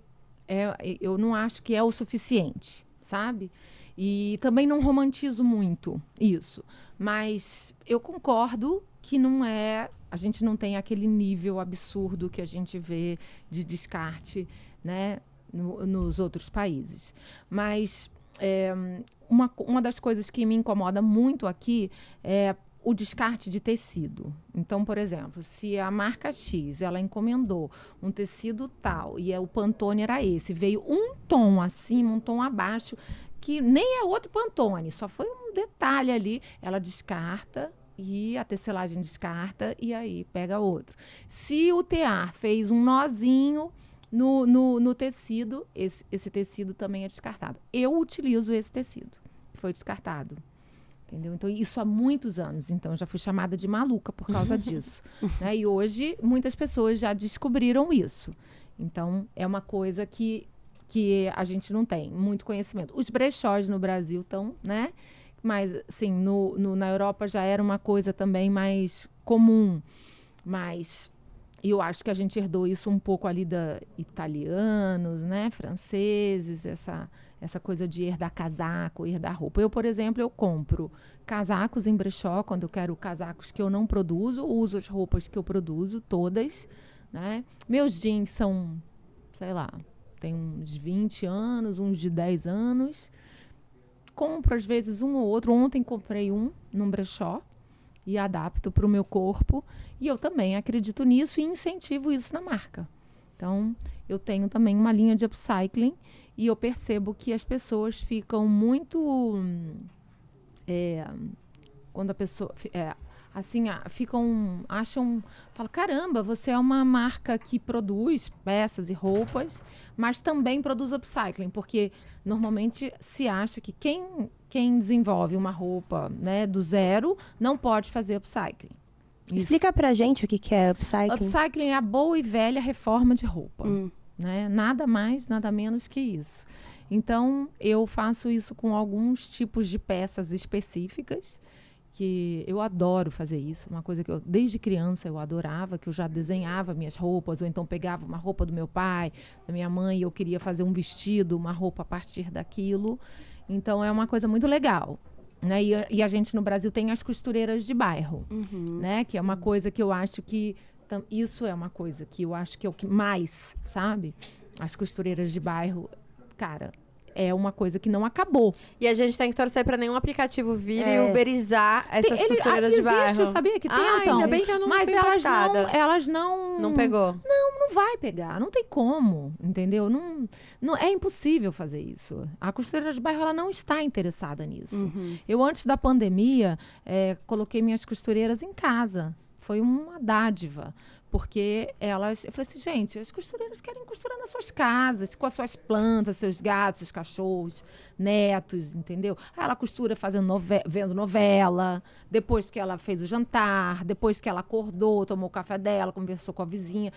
eu não acho que é o suficiente, sabe? E também não romantizo muito isso. Mas eu concordo que não é... A gente não tem aquele nível absurdo que a gente vê de descarte, né, nos outros países. Mas uma das coisas que me incomoda muito aqui é o descarte de tecido. Então, por exemplo, se a marca X, ela encomendou um tecido tal, e o Pantone era esse, veio um tom acima, um tom abaixo, que nem é outro Pantone, só foi um detalhe ali, ela descarta, e a tecelagem descarta, e aí pega outro. Se o tear fez um nozinho no tecido, esse tecido também é descartado. Eu utilizo esse tecido, foi descartado. Entendeu? Então, isso há muitos anos. Então, eu já fui chamada de maluca por causa disso. Né? E hoje, muitas pessoas já descobriram isso. Então, é uma coisa que a gente não tem muito conhecimento. Os brechós no Brasil estão, né? Mas, assim, na Europa já era uma coisa também mais comum. Mas eu acho que a gente herdou isso um pouco ali da italianos, né? Franceses, essa coisa de herdar casaco, herdar roupa. Eu, por exemplo, eu compro casacos em brechó, quando eu quero casacos que eu não produzo, uso as roupas que eu produzo, todas, né? Meus jeans são, sei lá, tem uns 20 anos, uns de 10 anos. Compro, às vezes, um ou outro. Ontem comprei num brechó e adapto para o meu corpo. E eu também acredito nisso e incentivo isso na marca. Então, eu tenho também uma linha de upcycling e eu percebo que as pessoas ficam muito... quando a pessoa... assim, falam, caramba, você é uma marca que produz peças e roupas, mas também produz upcycling, porque normalmente se acha que quem desenvolve uma roupa, né, do zero não pode fazer upcycling. Isso. Explica pra gente o que é upcycling. Upcycling é a boa e velha reforma de roupa. Né? Nada mais, nada menos que isso. Então, eu faço isso com alguns tipos de peças específicas, que eu adoro fazer isso. Uma coisa que eu, desde criança, eu adorava, que eu já desenhava minhas roupas, ou então pegava uma roupa do meu pai, da minha mãe, e eu queria fazer um vestido, uma roupa a partir daquilo. Então, é uma coisa muito legal. Né? E a gente no Brasil tem as costureiras de bairro, né? Que é uma coisa que eu acho que... Isso é uma coisa que eu acho que é o que mais, sabe? As costureiras de bairro, cara, é uma coisa que não acabou. E a gente tem que torcer para nenhum aplicativo vir e uberizar essas costureiras de bairro. Existe, sabia que tentam. Ainda bem que eu não mas fui elas não... Não pegou? Não vai pegar. Não tem como, entendeu? Não, é impossível fazer isso. A costureira de bairro, ela não está interessada nisso. Eu, antes da pandemia, coloquei minhas costureiras em casa. Foi uma dádiva, porque eu falei assim, gente, as costureiras querem costurar nas suas casas, com as suas plantas, seus gatos, seus cachorros, netos, entendeu? Aí ela costura vendo novela, depois que ela fez o jantar, depois que ela acordou, tomou o café dela, conversou com a vizinha.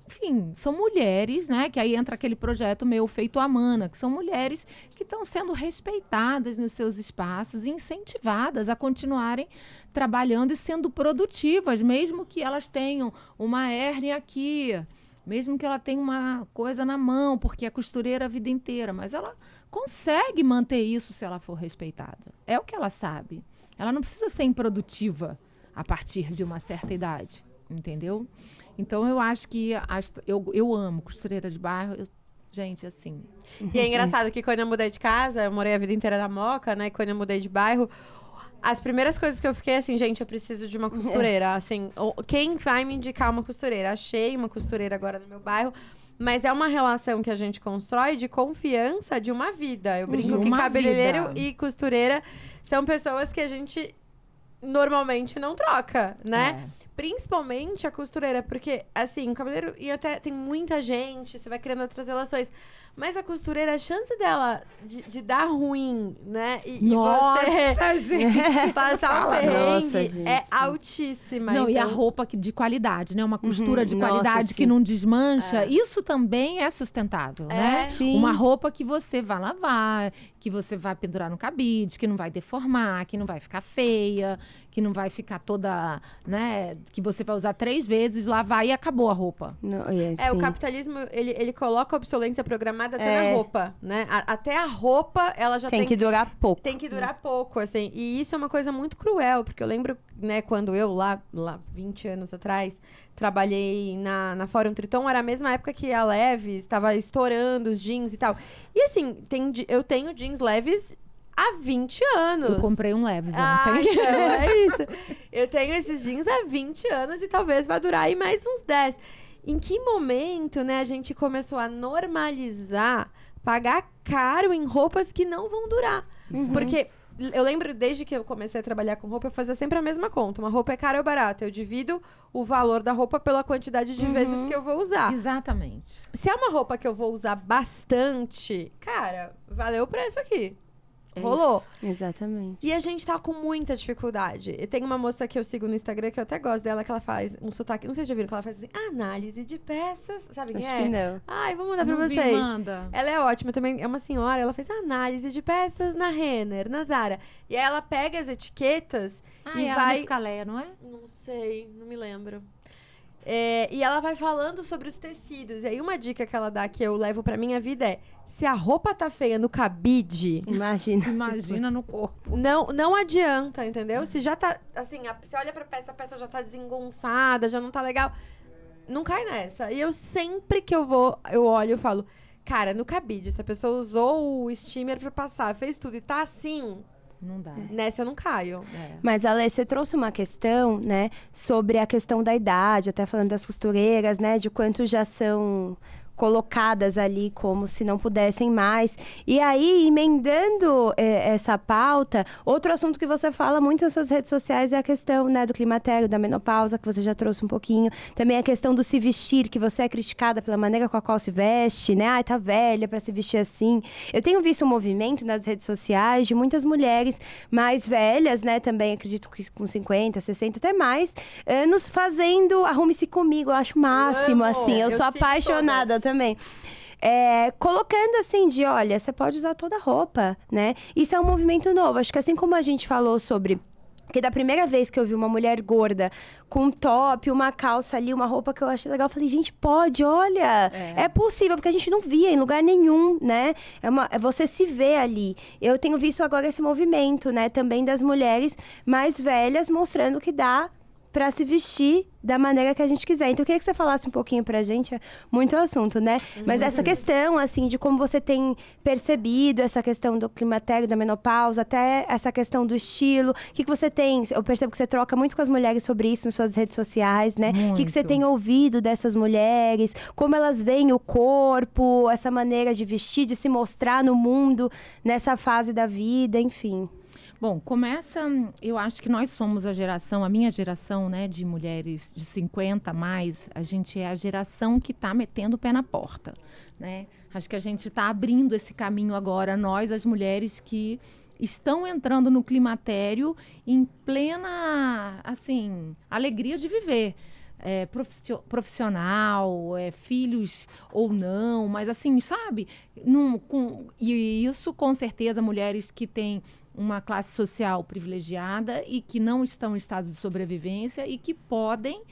Enfim, são mulheres, né? Que aí entra aquele projeto meu, Feito à Mana, que são mulheres que estão sendo respeitadas nos seus espaços e incentivadas a continuarem trabalhando e sendo produtivas, mesmo que elas tenham uma hérnia aqui, mesmo que ela tenha uma coisa na mão, porque é costureira a vida inteira, mas ela consegue manter isso se ela for respeitada. É o que ela sabe. Ela não precisa ser improdutiva a partir de uma certa idade, entendeu? Então, eu acho que eu amo costureira de bairro. Gente, assim... E é engraçado que quando eu mudei de casa, eu morei a vida inteira na Moca, né? E quando eu mudei de bairro, as primeiras coisas que eu fiquei assim, gente, eu preciso de uma costureira. Assim, quem vai me indicar uma costureira? Achei uma costureira agora no meu bairro. Mas é uma relação que a gente constrói de confiança de uma vida. Eu brinco que cabeleireiro e costureira são pessoas que a gente normalmente não troca, né? Principalmente a costureira, porque, assim, o cabeleireiro e até tem muita gente, você vai criando outras relações. Mas a costureira, a chance dela de dar ruim, né? Nossa, gente! Passar um perrengue é altíssima. Não, e a roupa de qualidade, né? Uma costura de qualidade que não desmancha. Isso também é sustentável, né? Sim. Uma roupa que você vai lavar, que você vai pendurar no cabide, que não vai deformar, que não vai ficar feia, que não vai ficar toda, né? Que você vai usar 3 vezes, lavar e acabou a roupa. O capitalismo, ele coloca a obsolência programada até na roupa, né? Até a roupa, ela já tem que durar pouco. Tem que durar pouco, assim. E isso é uma coisa muito cruel, porque eu lembro, né, quando eu, lá 20 anos atrás, trabalhei na Fórum Triton, era a mesma época que a Levi's estava estourando os jeans e tal. E assim, eu tenho jeans Levi's há 20 anos. Eu comprei um Levi's ontem. Então, é isso. Eu tenho esses jeans há 20 anos e talvez vá durar aí mais uns 10. Em que momento, né, a gente começou a normalizar pagar caro em roupas que não vão durar? Porque eu lembro, desde que eu comecei a trabalhar com roupa, eu fazia sempre a mesma conta. Uma roupa é cara ou barata? Eu divido o valor da roupa pela quantidade de vezes que eu vou usar. Exatamente. Se é uma roupa que eu vou usar bastante, cara, valeu o preço aqui. Rolou. Isso. Exatamente. E a gente tá com muita dificuldade. E tem uma moça que eu sigo no Instagram, que eu até gosto dela, que ela faz um sotaque. Não sei se já viram, que ela faz assim, análise de peças. Sabe quem Acho que não. Ai, vou mandar pra Não vi, vocês. manda. Ela é ótima também, é uma senhora, ela fez análise de peças na Renner, na Zara. E aí ela pega as etiquetas e é vai... a Escaleia, não é? Não sei, não me lembro. E ela vai falando sobre os tecidos. E aí uma dica que ela dá que eu levo pra minha vida é: se a roupa tá feia no cabide, Imagina no corpo. não adianta, entendeu? Se já tá, assim, você olha pra peça, a peça já tá desengonçada, já não tá legal, não cai nessa. E eu sempre que eu olho e falo, cara, no cabide, se a pessoa usou o steamer pra passar, fez tudo e tá assim... Não dá. Nessa eu não caio. Mas, Ale, você trouxe uma questão, né, sobre a questão da idade, até falando das costureiras, né, de quanto já são colocadas ali como se não pudessem mais. E aí, emendando essa pauta, outro assunto que você fala muito nas suas redes sociais é a questão, né, do climatério, da menopausa, que você já trouxe um pouquinho. Também a questão do se vestir, que você é criticada pela maneira com a qual se veste, né? Ai, tá velha pra se vestir assim. Eu tenho visto um movimento nas redes sociais de muitas mulheres mais velhas, né? Também acredito que com 50, 60, até mais, anos fazendo Arrume-se Comigo. Eu acho o máximo, assim. Eu sou apaixonada também. Colocando assim olha, você pode usar toda a roupa, né? Isso é um movimento novo. Acho que assim como a gente falou sobre... Porque da primeira vez que eu vi uma mulher gorda com um top, uma calça ali, uma roupa que eu achei legal, eu falei, gente, pode, olha, é possível, porque a gente não via em lugar nenhum, né? Você se vê ali. Eu tenho visto agora esse movimento, né, também das mulheres mais velhas, mostrando que dá para se vestir da maneira que a gente quiser. Então, eu queria que você falasse um pouquinho pra gente, é muito assunto, né? Mas essa questão, assim, de como você tem percebido essa questão do climatério, da menopausa, até essa questão do estilo. O que você tem? Eu percebo que você troca muito com as mulheres sobre isso nas suas redes sociais, né? O que você tem ouvido dessas mulheres? Como elas veem o corpo, essa maneira de vestir, de se mostrar no mundo, nessa fase da vida, enfim. Bom, eu acho que nós somos a minha geração, né, de mulheres de 50 a mais, a gente é a geração que está metendo o pé na porta, né? Acho que a gente está abrindo esse caminho agora, nós, as mulheres que estão entrando no climatério em plena, assim, alegria de viver. Profissional, filhos ou não, mas assim, sabe? E isso, com certeza, mulheres que têm uma classe social privilegiada e que não estão em estado de sobrevivência e que podem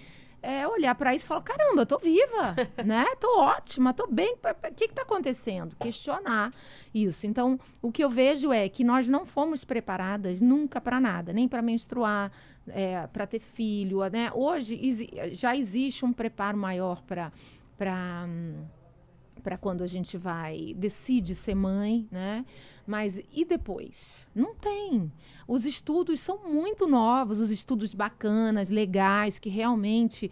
olhar para isso e falar, caramba, eu tô viva, né? Tô ótima, tô bem. O que está acontecendo? Questionar isso. Então, o que eu vejo é que nós não fomos preparadas nunca para nada, nem para menstruar, para ter filho, né? Hoje já existe um preparo maior para quando a gente decide ser mãe, né? Mas e depois? Não tem. Os estudos são muito novos, os estudos bacanas, legais, que realmente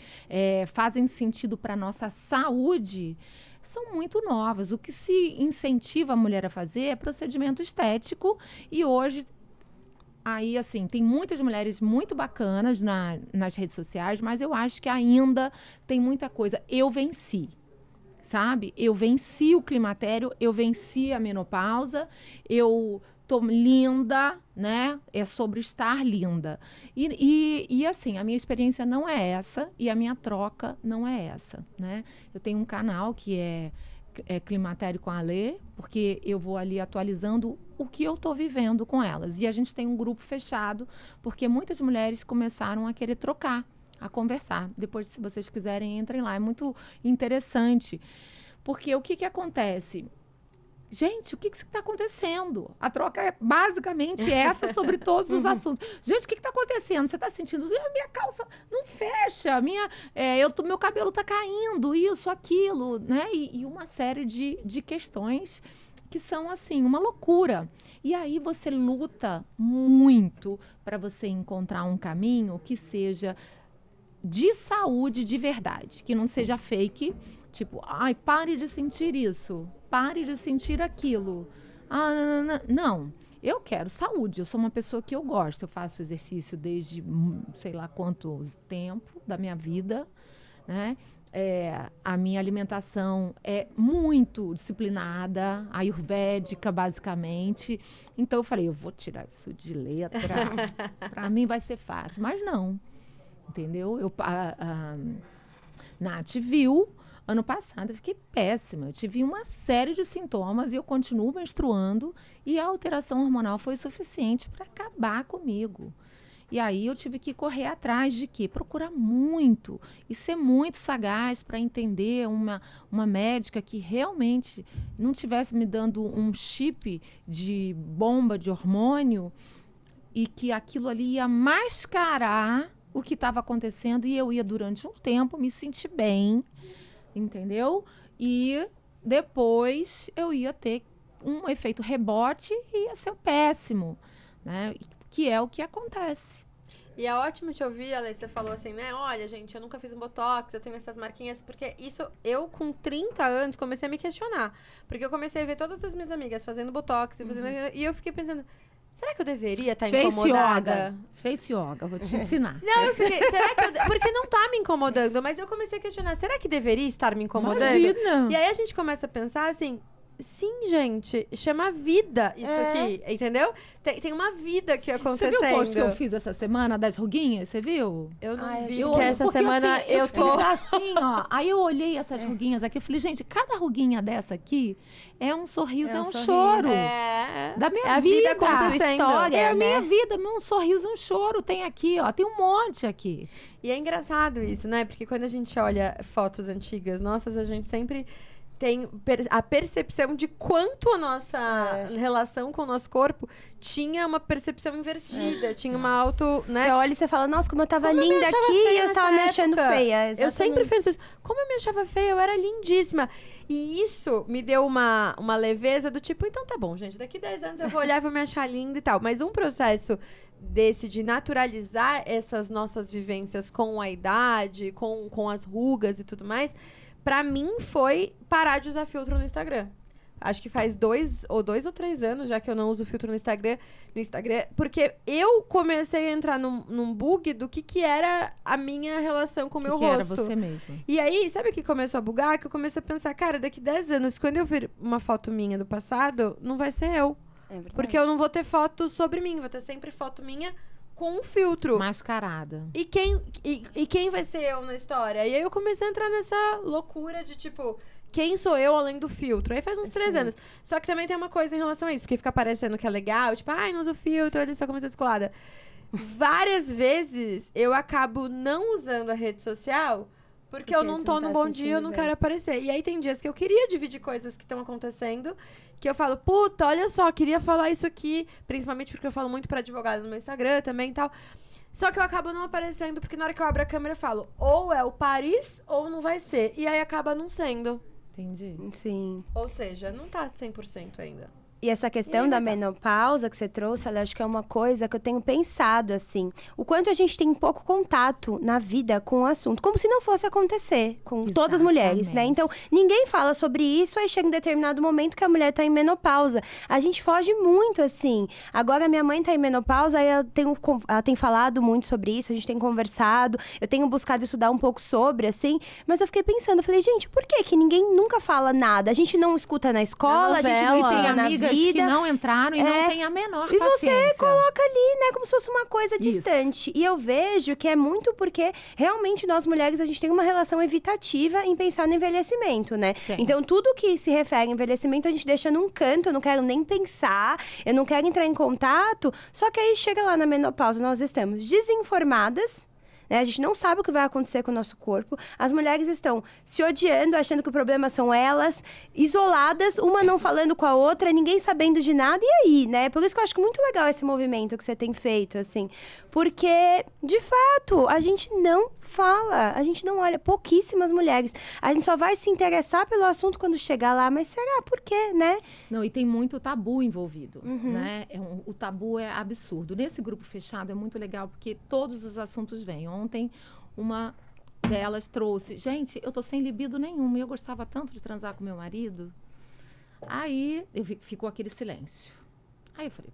fazem sentido para a nossa saúde, são muito novos. O que se incentiva a mulher a fazer é procedimento estético e hoje... Aí, assim, tem muitas mulheres muito bacanas nas redes sociais, mas eu acho que ainda tem muita coisa. Eu venci. Sabe? Eu venci o climatério, eu venci a menopausa, eu tô linda, né? É sobre estar linda. E assim, a minha experiência não é essa e a minha troca não é essa, né? Eu tenho um canal que é Climatério com a Alê, porque eu vou ali atualizando o que eu tô vivendo com elas. E a gente tem um grupo fechado, porque muitas mulheres começaram a querer trocar, a conversar. Depois, se vocês quiserem, entrem lá. É muito interessante. Porque o que acontece? Gente, o que está acontecendo? A troca é basicamente essa sobre todos os assuntos. Gente, o que está acontecendo? Você está sentindo? Minha calça não fecha, meu cabelo está caindo, isso, aquilo, né? E uma série de questões que são, assim, uma loucura. E aí você luta muito para você encontrar um caminho que seja de saúde de verdade, que não seja fake, tipo, ai, pare de sentir isso, pare de sentir aquilo. Não, eu quero saúde, eu sou uma pessoa que eu gosto, eu faço exercício desde sei lá quanto tempo da minha vida, né? A minha alimentação é muito disciplinada, ayurvédica, basicamente. Então eu falei, eu vou tirar isso de letra, para mim vai ser fácil, mas não. Entendeu? A Nath viu, ano passado eu fiquei péssima. Eu tive uma série de sintomas e eu continuo menstruando e a alteração hormonal foi suficiente para acabar comigo. E aí eu tive que correr atrás de quê? Procurar muito e ser muito sagaz para entender uma médica que realmente não tivesse me dando um chip de bomba de hormônio e que aquilo ali ia mascarar o que estava acontecendo e eu ia, durante um tempo, me sentir bem, entendeu? E depois eu ia ter um efeito rebote e ia ser péssimo, né? Que é o que acontece. E é ótimo te ouvir, Ale, você falou assim, né? Olha, gente, eu nunca fiz um botox, eu tenho essas marquinhas, porque isso, eu com 30 anos comecei a me questionar. Porque eu comecei a ver todas as minhas amigas fazendo botox e fazendo e eu fiquei pensando, será que eu deveria estar incomodada? Face yoga, vou te ensinar. Não, eu fiquei, será que porque não tá me incomodando, mas eu comecei a questionar, será que deveria estar me incomodando? Imagina. E aí a gente começa a pensar assim, sim, gente, chama vida isso aqui, entendeu? Tem uma vida aqui acontecendo. Você viu o post que eu fiz essa semana das ruguinhas? Você viu? Eu não vi, Eu porque essa semana assim, eu tô... fiz assim, ó. Aí eu olhei essas ruguinhas aqui, eu falei, gente, cada ruguinha dessa aqui é um sorriso, é um choro. Da minha a vida acontecendo. História, é a minha vida, um sorriso, um choro. Tem aqui, ó, tem um monte aqui. E é engraçado isso, né? Porque quando a gente olha fotos antigas nossas, a gente sempre tem a percepção de quanto a nossa relação com o nosso corpo tinha uma percepção invertida, tinha uma né? Você olha e você fala, nossa, como eu tava Como eu me linda achava aqui feia e eu estava me nessa achando época. feia. Eu sempre Exatamente. penso isso. Como eu me achava feia, eu era lindíssima. E isso me deu uma leveza do tipo, então tá bom, gente, daqui 10 anos eu vou olhar e vou me achar linda e tal. Mas um processo desse de naturalizar essas nossas vivências com a idade, com as rugas e tudo mais, pra mim foi parar de usar filtro no Instagram. Acho que faz 2 ou 3 anos já que eu não uso filtro no Instagram, porque eu comecei a entrar num bug do que era a minha relação com o meu que rosto. era você mesma. E aí, sabe o que começou a bugar? Que eu comecei a pensar, cara, daqui 10 anos, quando eu vir uma foto minha do passado, não vai ser eu. É verdade. Porque eu não vou ter foto sobre mim, vou ter sempre foto minha com um filtro. Mascarada. E quem vai ser eu na história? E aí eu comecei a entrar nessa loucura de, tipo, quem sou eu além do filtro? Aí faz uns 3 anos. Só que também tem uma coisa em relação a isso, porque fica parecendo que é legal, tipo, ai, não uso filtro, olha só como eu sou descolada. Várias vezes eu acabo não usando a rede social porque eu não tô no bom dia, eu não quero aparecer. E aí tem dias que eu queria dividir coisas que estão acontecendo, que eu falo, puta, olha só, queria falar isso aqui, principalmente porque eu falo muito pra advogado no meu Instagram também e tal. Só que eu acabo não aparecendo, porque na hora que eu abro a câmera eu falo, ou é o Paris, ou não vai ser. E aí acaba não sendo. Entendi. Sim. Ou seja, não tá 100% ainda. E essa questão da menopausa que você trouxe, eu acho que é uma coisa que eu tenho pensado, assim. O quanto a gente tem pouco contato na vida com o assunto. Como se não fosse acontecer com todas as mulheres, né? Então, ninguém fala sobre isso, aí chega um determinado momento que a mulher tá em menopausa. A gente foge muito, assim. Agora, minha mãe tá em menopausa, aí ela tem falado muito sobre isso, a gente tem conversado, eu tenho buscado estudar um pouco sobre, assim. Mas eu fiquei pensando, eu falei, gente, por que ninguém nunca fala nada? A gente não escuta na escola, a gente não escuta na vida. Que não entraram e não tem a menor e paciência. E você coloca ali, né, como se fosse uma coisa distante. E eu vejo que é muito porque realmente nós mulheres, a gente tem uma relação evitativa em pensar no envelhecimento, né? Tem. Então tudo que se refere ao envelhecimento a gente deixa num canto, eu não quero nem pensar, eu não quero entrar em contato. Só que aí chega lá na menopausa, nós estamos desinformadas, né? A gente não sabe o que vai acontecer com o nosso corpo. As mulheres estão se odiando, achando que o problema são elas, isoladas, uma não falando com a outra, ninguém sabendo de nada. E aí, né? Por isso que eu acho muito legal esse movimento que você tem feito, assim. Porque, de fato, a gente não fala, a gente não olha. Pouquíssimas mulheres. A gente só vai se interessar pelo assunto quando chegar lá. Mas será? Por quê, né? Não, e tem muito tabu envolvido, né? O tabu é absurdo. Nesse grupo fechado é muito legal, porque todos os assuntos vêm. Ontem, uma delas trouxe, gente, eu tô sem libido nenhuma, e eu gostava tanto de transar com meu marido. Aí, ficou aquele silêncio. Aí eu falei,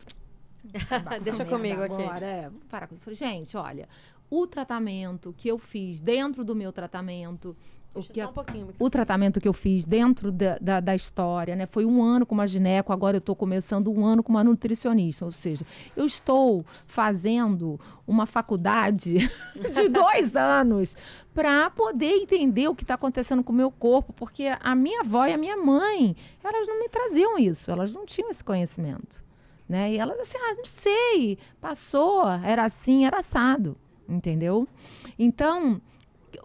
deixa comigo aqui. Agora, vamos parar com isso. Eu falei, gente, olha, o tratamento que eu fiz dentro do meu tratamento, Só um pouquinho. o tratamento que eu fiz dentro da história, né? Foi 1 ano com uma gineco, agora eu estou começando 1 ano com uma nutricionista. Ou seja, eu estou fazendo uma faculdade de 2 anos para poder entender o que está acontecendo com o meu corpo, porque a minha avó e a minha mãe, elas não me traziam isso, elas não tinham esse conhecimento, né? E elas assim, não sei, passou, era assim, era assado, entendeu? Então,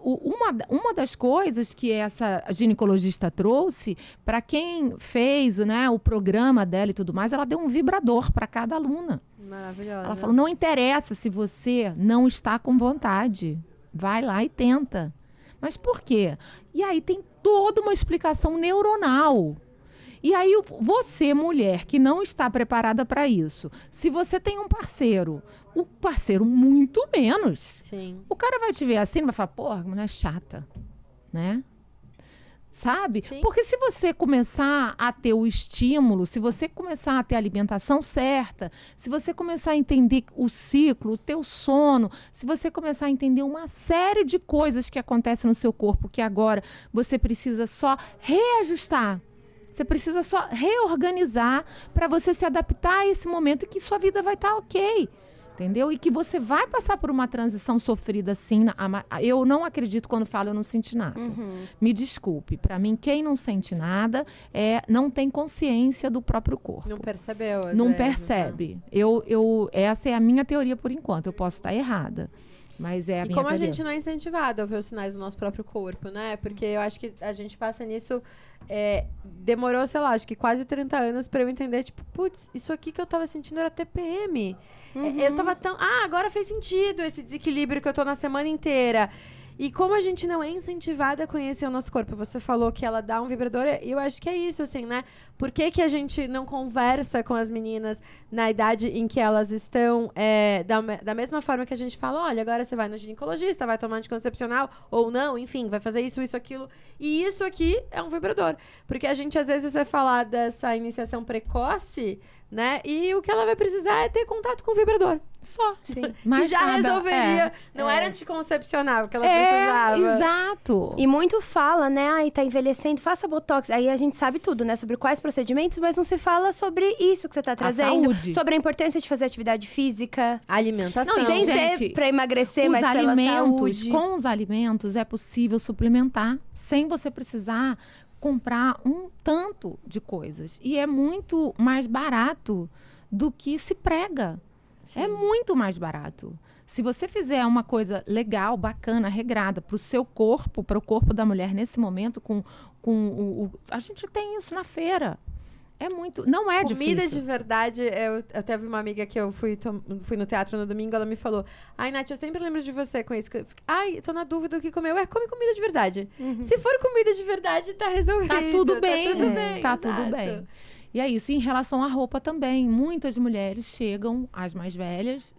uma das coisas que essa ginecologista trouxe, para quem fez, né, o programa dela e tudo mais, ela deu um vibrador para cada aluna. Maravilhosa. Ela falou, não interessa se você não está com vontade, vai lá e tenta. Mas por quê? E aí tem toda uma explicação neuronal. E aí, você, mulher, que não está preparada para isso, se você tem um parceiro, o parceiro muito menos. Sim. O cara vai te ver assim e vai falar, porra, mulher chata, né? Sabe? Sim. Porque se você começar a ter o estímulo, se você começar a ter a alimentação certa, se você começar a entender o ciclo, o teu sono, se você começar a entender uma série de coisas que acontecem no seu corpo, que agora você precisa só reajustar, você precisa só reorganizar para você se adaptar a esse momento e que sua vida vai estar ok. Entendeu? E que você vai passar por uma transição sofrida assim. Eu não acredito quando falo eu não senti nada. Me desculpe. Para mim, quem não sente nada não tem consciência do próprio corpo. Não percebeu, Não vezes, percebe. Né? Essa é a minha teoria por enquanto. Eu posso estar errada. Mas é a minha como teoria. a gente não é incentivado a ver os sinais do nosso próprio corpo, né? Porque eu acho que a gente passa nisso... demorou, sei lá, acho que quase 30 anos pra eu entender, tipo, putz, isso aqui que eu tava sentindo era TPM. Eu tava tão... agora fez sentido esse desequilíbrio que eu tô na semana inteira. E como a gente não é incentivada a conhecer o nosso corpo, você falou que ela dá um vibrador, eu acho que é isso, assim, né? Por que que a gente não conversa com as meninas na idade em que elas estão, da mesma forma que a gente fala, olha, agora você vai no ginecologista, vai tomar anticoncepcional, ou não, enfim, vai fazer isso, aquilo. E isso aqui é um vibrador. Porque a gente, às vezes, vai falar dessa iniciação precoce, né? E o que ela vai precisar é ter contato com o vibrador. Só. Sim. Que já resolveria. Não era anticoncepcional que ela precisava. Exato. E muito fala, né? Ai, tá envelhecendo, faça botox. Aí a gente sabe tudo, né? Sobre quais procedimentos, mas não se fala sobre isso que você tá trazendo. Saúde. Sobre a importância de fazer atividade física. Alimentação. Não, sem gente, ser pra emagrecer, os mas pela alimentos, saúde. com os alimentos é possível suplementar sem você precisar comprar um tanto de coisas. E é muito mais barato do que se prega. Sim. É muito mais barato. Se você fizer uma coisa legal, bacana, regrada para o seu corpo, para o corpo da mulher nesse momento, a gente tem isso na feira. É muito... Não é difícil. Comida de verdade... Eu teve uma amiga que eu fui no teatro no domingo, ela me falou, ai, Nath, eu sempre lembro de você com isso. Ai, tô na dúvida do que comer. Come comida de verdade. Se for comida de verdade, tá resolvido. Tá tudo bem. Tá tudo bem. Tá Exato. tudo bem. E é isso. Em relação à roupa também, muitas mulheres chegam, as mais velhas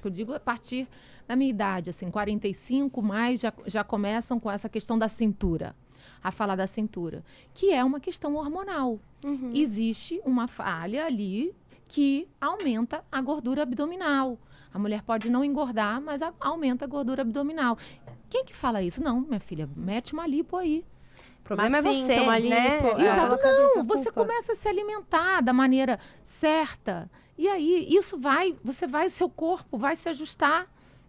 que eu digo, a partir da minha idade, assim, 45 mais, já começam com essa questão da cintura. A falar da cintura, que é uma questão hormonal. Existe uma falha ali que aumenta a gordura abdominal. A mulher pode não engordar, mas aumenta a gordura abdominal. Quem que fala isso? Não, minha filha, mete uma lipo aí. O problema é você, toma né? lipo. Exato, não. Você começa a se alimentar da maneira certa. E aí, seu corpo vai se ajustar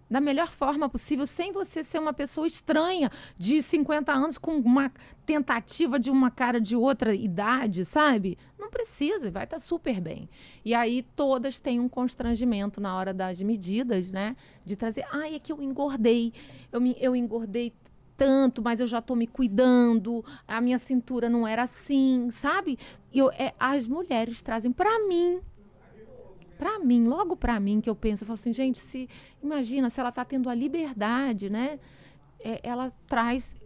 da melhor forma possível, sem você ser uma pessoa estranha de 50 anos com uma tentativa de uma cara de outra idade, sabe? Não precisa, vai estar super bem. E aí todas têm um constrangimento na hora das medidas, né? De trazer, é que eu engordei, eu engordei tanto, mas eu já estou me cuidando, a minha cintura não era assim, sabe? As mulheres trazem para mim, logo para mim, que eu penso, eu falo assim, gente, imagina se ela está tendo a liberdade, né? Ela traz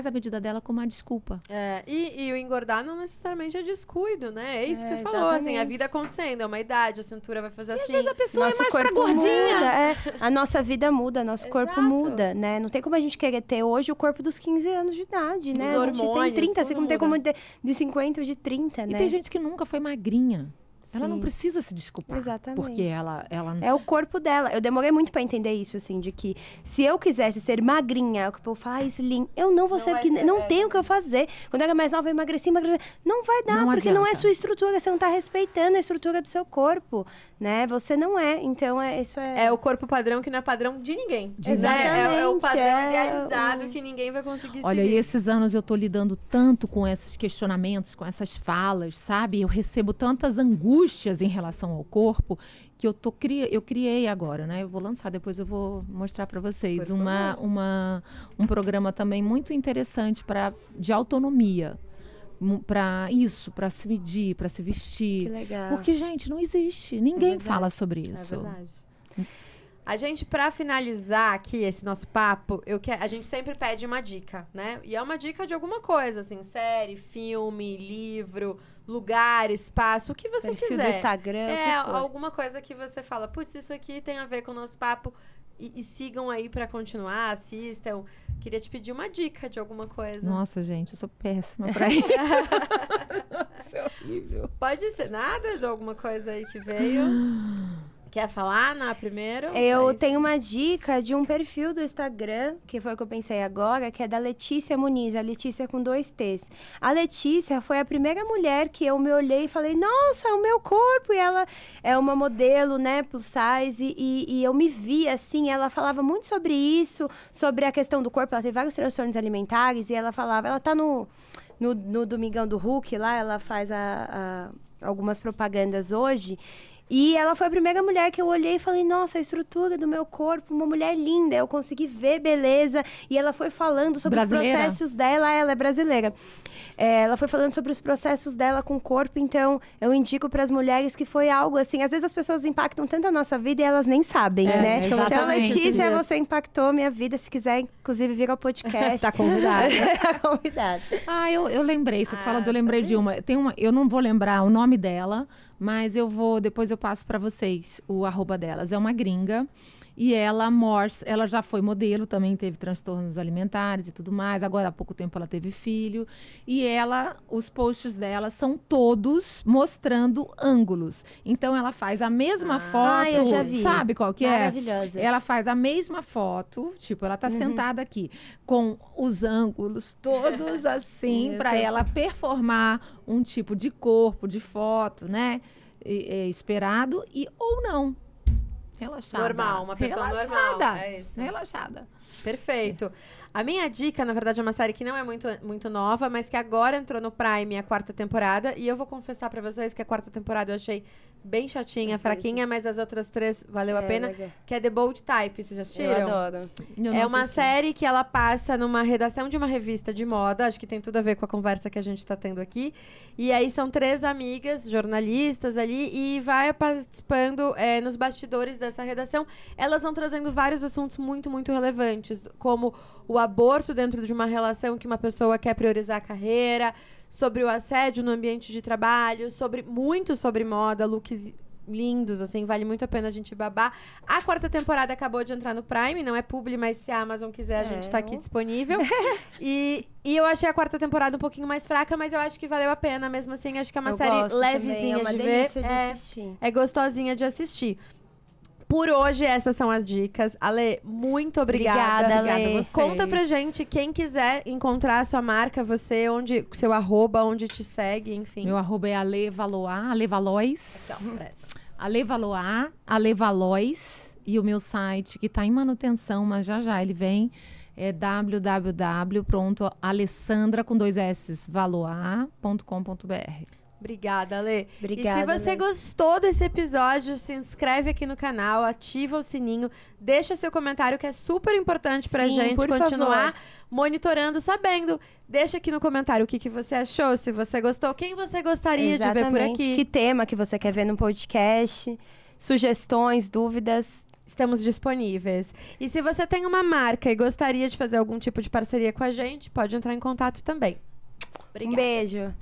a medida dela como uma desculpa. E o engordar não necessariamente é descuido, né? É isso que você falou, Exatamente. assim, a vida acontecendo, é uma idade, a cintura vai fazer assim. Às vezes a pessoa Nosso é mais pra corpo gordinha. muda, a nossa vida muda, nosso corpo Exato. muda, né? Não tem como a gente querer ter hoje o corpo dos 15 anos de idade, né? Os A gente tem hormônios, 30, assim tudo como tem como muda. de 50 ou de 30, né? E tem gente que nunca foi magrinha. Ela não Sim. precisa se desculpar. Exatamente. Porque ela É o corpo dela. Eu demorei muito pra entender isso, assim, de que se eu quisesse ser magrinha, o povo fala, slim, eu não vou ser, porque não tem o que eu fazer. Quando eu era mais nova, eu emagreci. Não vai dar, Não porque não é adianta. sua estrutura, você não tá respeitando a estrutura do seu corpo, né? Você não é, então isso é... É o corpo padrão que não é padrão de ninguém. Exatamente, É o padrão é idealizado que ninguém vai conseguir Olha, seguir. e esses anos eu tô lidando tanto com esses questionamentos, com essas falas, sabe? Eu recebo tantas angústias em relação ao corpo que eu criei agora, né? Eu vou lançar, depois eu vou mostrar para vocês um programa também muito interessante de autonomia. Para isso, para se medir, para se vestir. Que legal. Porque, gente, não existe. Ninguém fala sobre isso. É verdade. A gente, pra finalizar aqui esse nosso papo, a gente sempre pede uma dica, né? E é uma dica de alguma coisa, assim, série, filme, livro, lugar, espaço, o que você Perfil quiser. do Instagram, o que for. Alguma coisa que você fala, putz, isso aqui tem a ver com o nosso papo. E sigam aí pra continuar, assistam. Queria te pedir uma dica de alguma coisa. Nossa, gente, eu sou péssima pra isso. Isso é horrível. Pode ser nada de alguma coisa aí que veio. Quer falar na primeiro? Eu tenho uma dica de um perfil do Instagram, que foi o que eu pensei agora, que é da Letícia Muniz, a Letícia com 2 T's. A Letícia foi a primeira mulher que eu me olhei e falei, nossa, o meu corpo! E ela é uma modelo, né, plus size, e eu me vi, assim, ela falava muito sobre isso, sobre a questão do corpo, ela tem vários transtornos alimentares, e ela falava, ela tá no Domingão do Hulk lá, ela faz algumas propagandas hoje. E ela foi a primeira mulher que eu olhei e falei, nossa, a estrutura do meu corpo, uma mulher linda, eu consegui ver beleza. E ela foi falando sobre Brasileira? os processos dela, ela é brasileira. Ela foi falando sobre os processos dela com o corpo, então eu indico para as mulheres que foi algo assim, às vezes as pessoas impactam tanto a nossa vida e elas nem sabem, né? Então, exatamente. Letícia, você impactou a minha vida, se quiser, inclusive, vir ao podcast. Tá convidada. Tá convidada. Ah, eu lembrei. Você falando, eu lembrei de uma. Tem uma. Eu não vou lembrar o nome dela, mas depois eu passo pra vocês o @ delas. É uma gringa. E ela mostra, ela já foi modelo, também teve transtornos alimentares e tudo mais. Agora, há pouco tempo, ela teve filho. E os posts dela são todos mostrando ângulos. Então, ela faz a mesma foto. eu já vi. Sabe qual que é? Maravilhosa. Ela faz a mesma foto, tipo, ela tá sentada aqui, com os ângulos todos assim, para ela performar um tipo de corpo, de foto, né? Esperado ou não. Relaxada. Normal, uma pessoa relaxada. normal. É isso. Relaxada. Perfeito. A minha dica, na verdade, é uma série que não é muito nova, mas que agora entrou no Prime a 4ª temporada. E eu vou confessar pra vocês que a 4ª temporada eu achei bem chatinha, fraquinha, mas as outras 3 valeu a pena. Legal. Que é The Bold Type, vocês já assistiram? Eu adoro. É uma série que ela passa numa redação de uma revista de moda, acho que tem tudo a ver com a conversa que a gente tá tendo aqui. E aí são 3 amigas, jornalistas ali, e vai participando nos bastidores dessa redação. Elas vão trazendo vários assuntos muito, muito relevantes, como o aborto dentro de uma relação que uma pessoa quer priorizar a carreira, sobre o assédio no ambiente de trabalho, muito sobre moda, looks lindos, assim, vale muito a pena a gente babar. A 4ª temporada acabou de entrar no Prime, não é publi, mas se a Amazon quiser, a gente tá aqui disponível. E eu achei a 4ª temporada um pouquinho mais fraca, mas eu acho que valeu a pena, mesmo assim, acho que é uma série levezinha é uma de delícia ver. de assistir. É gostosinha de assistir. Por hoje, essas são as dicas. Ale, muito obrigada. Obrigada, Ale. Vocês. Conta pra gente, quem quiser encontrar a sua marca, você, seu @, onde te segue, enfim. Meu @ é Ale Valois, Ale Valois. Então, pressa. Ale Valois, Ale Valois. E o meu site, que tá em manutenção, mas já ele vem, é www.alessandra.valois.com.br. Obrigada, Ale. Obrigada, E se você Ale. gostou desse episódio, se inscreve aqui no canal, ativa o sininho, deixa seu comentário, que é super importante pra Sim, gente por continuar favor. monitorando, sabendo. Deixa aqui no comentário o que você achou, se você gostou, quem você gostaria de ver por aqui. Que tema que você quer ver no podcast, sugestões, dúvidas. Estamos disponíveis. E se você tem uma marca e gostaria de fazer algum tipo de parceria com a gente, pode entrar em contato também. Obrigada. Um beijo.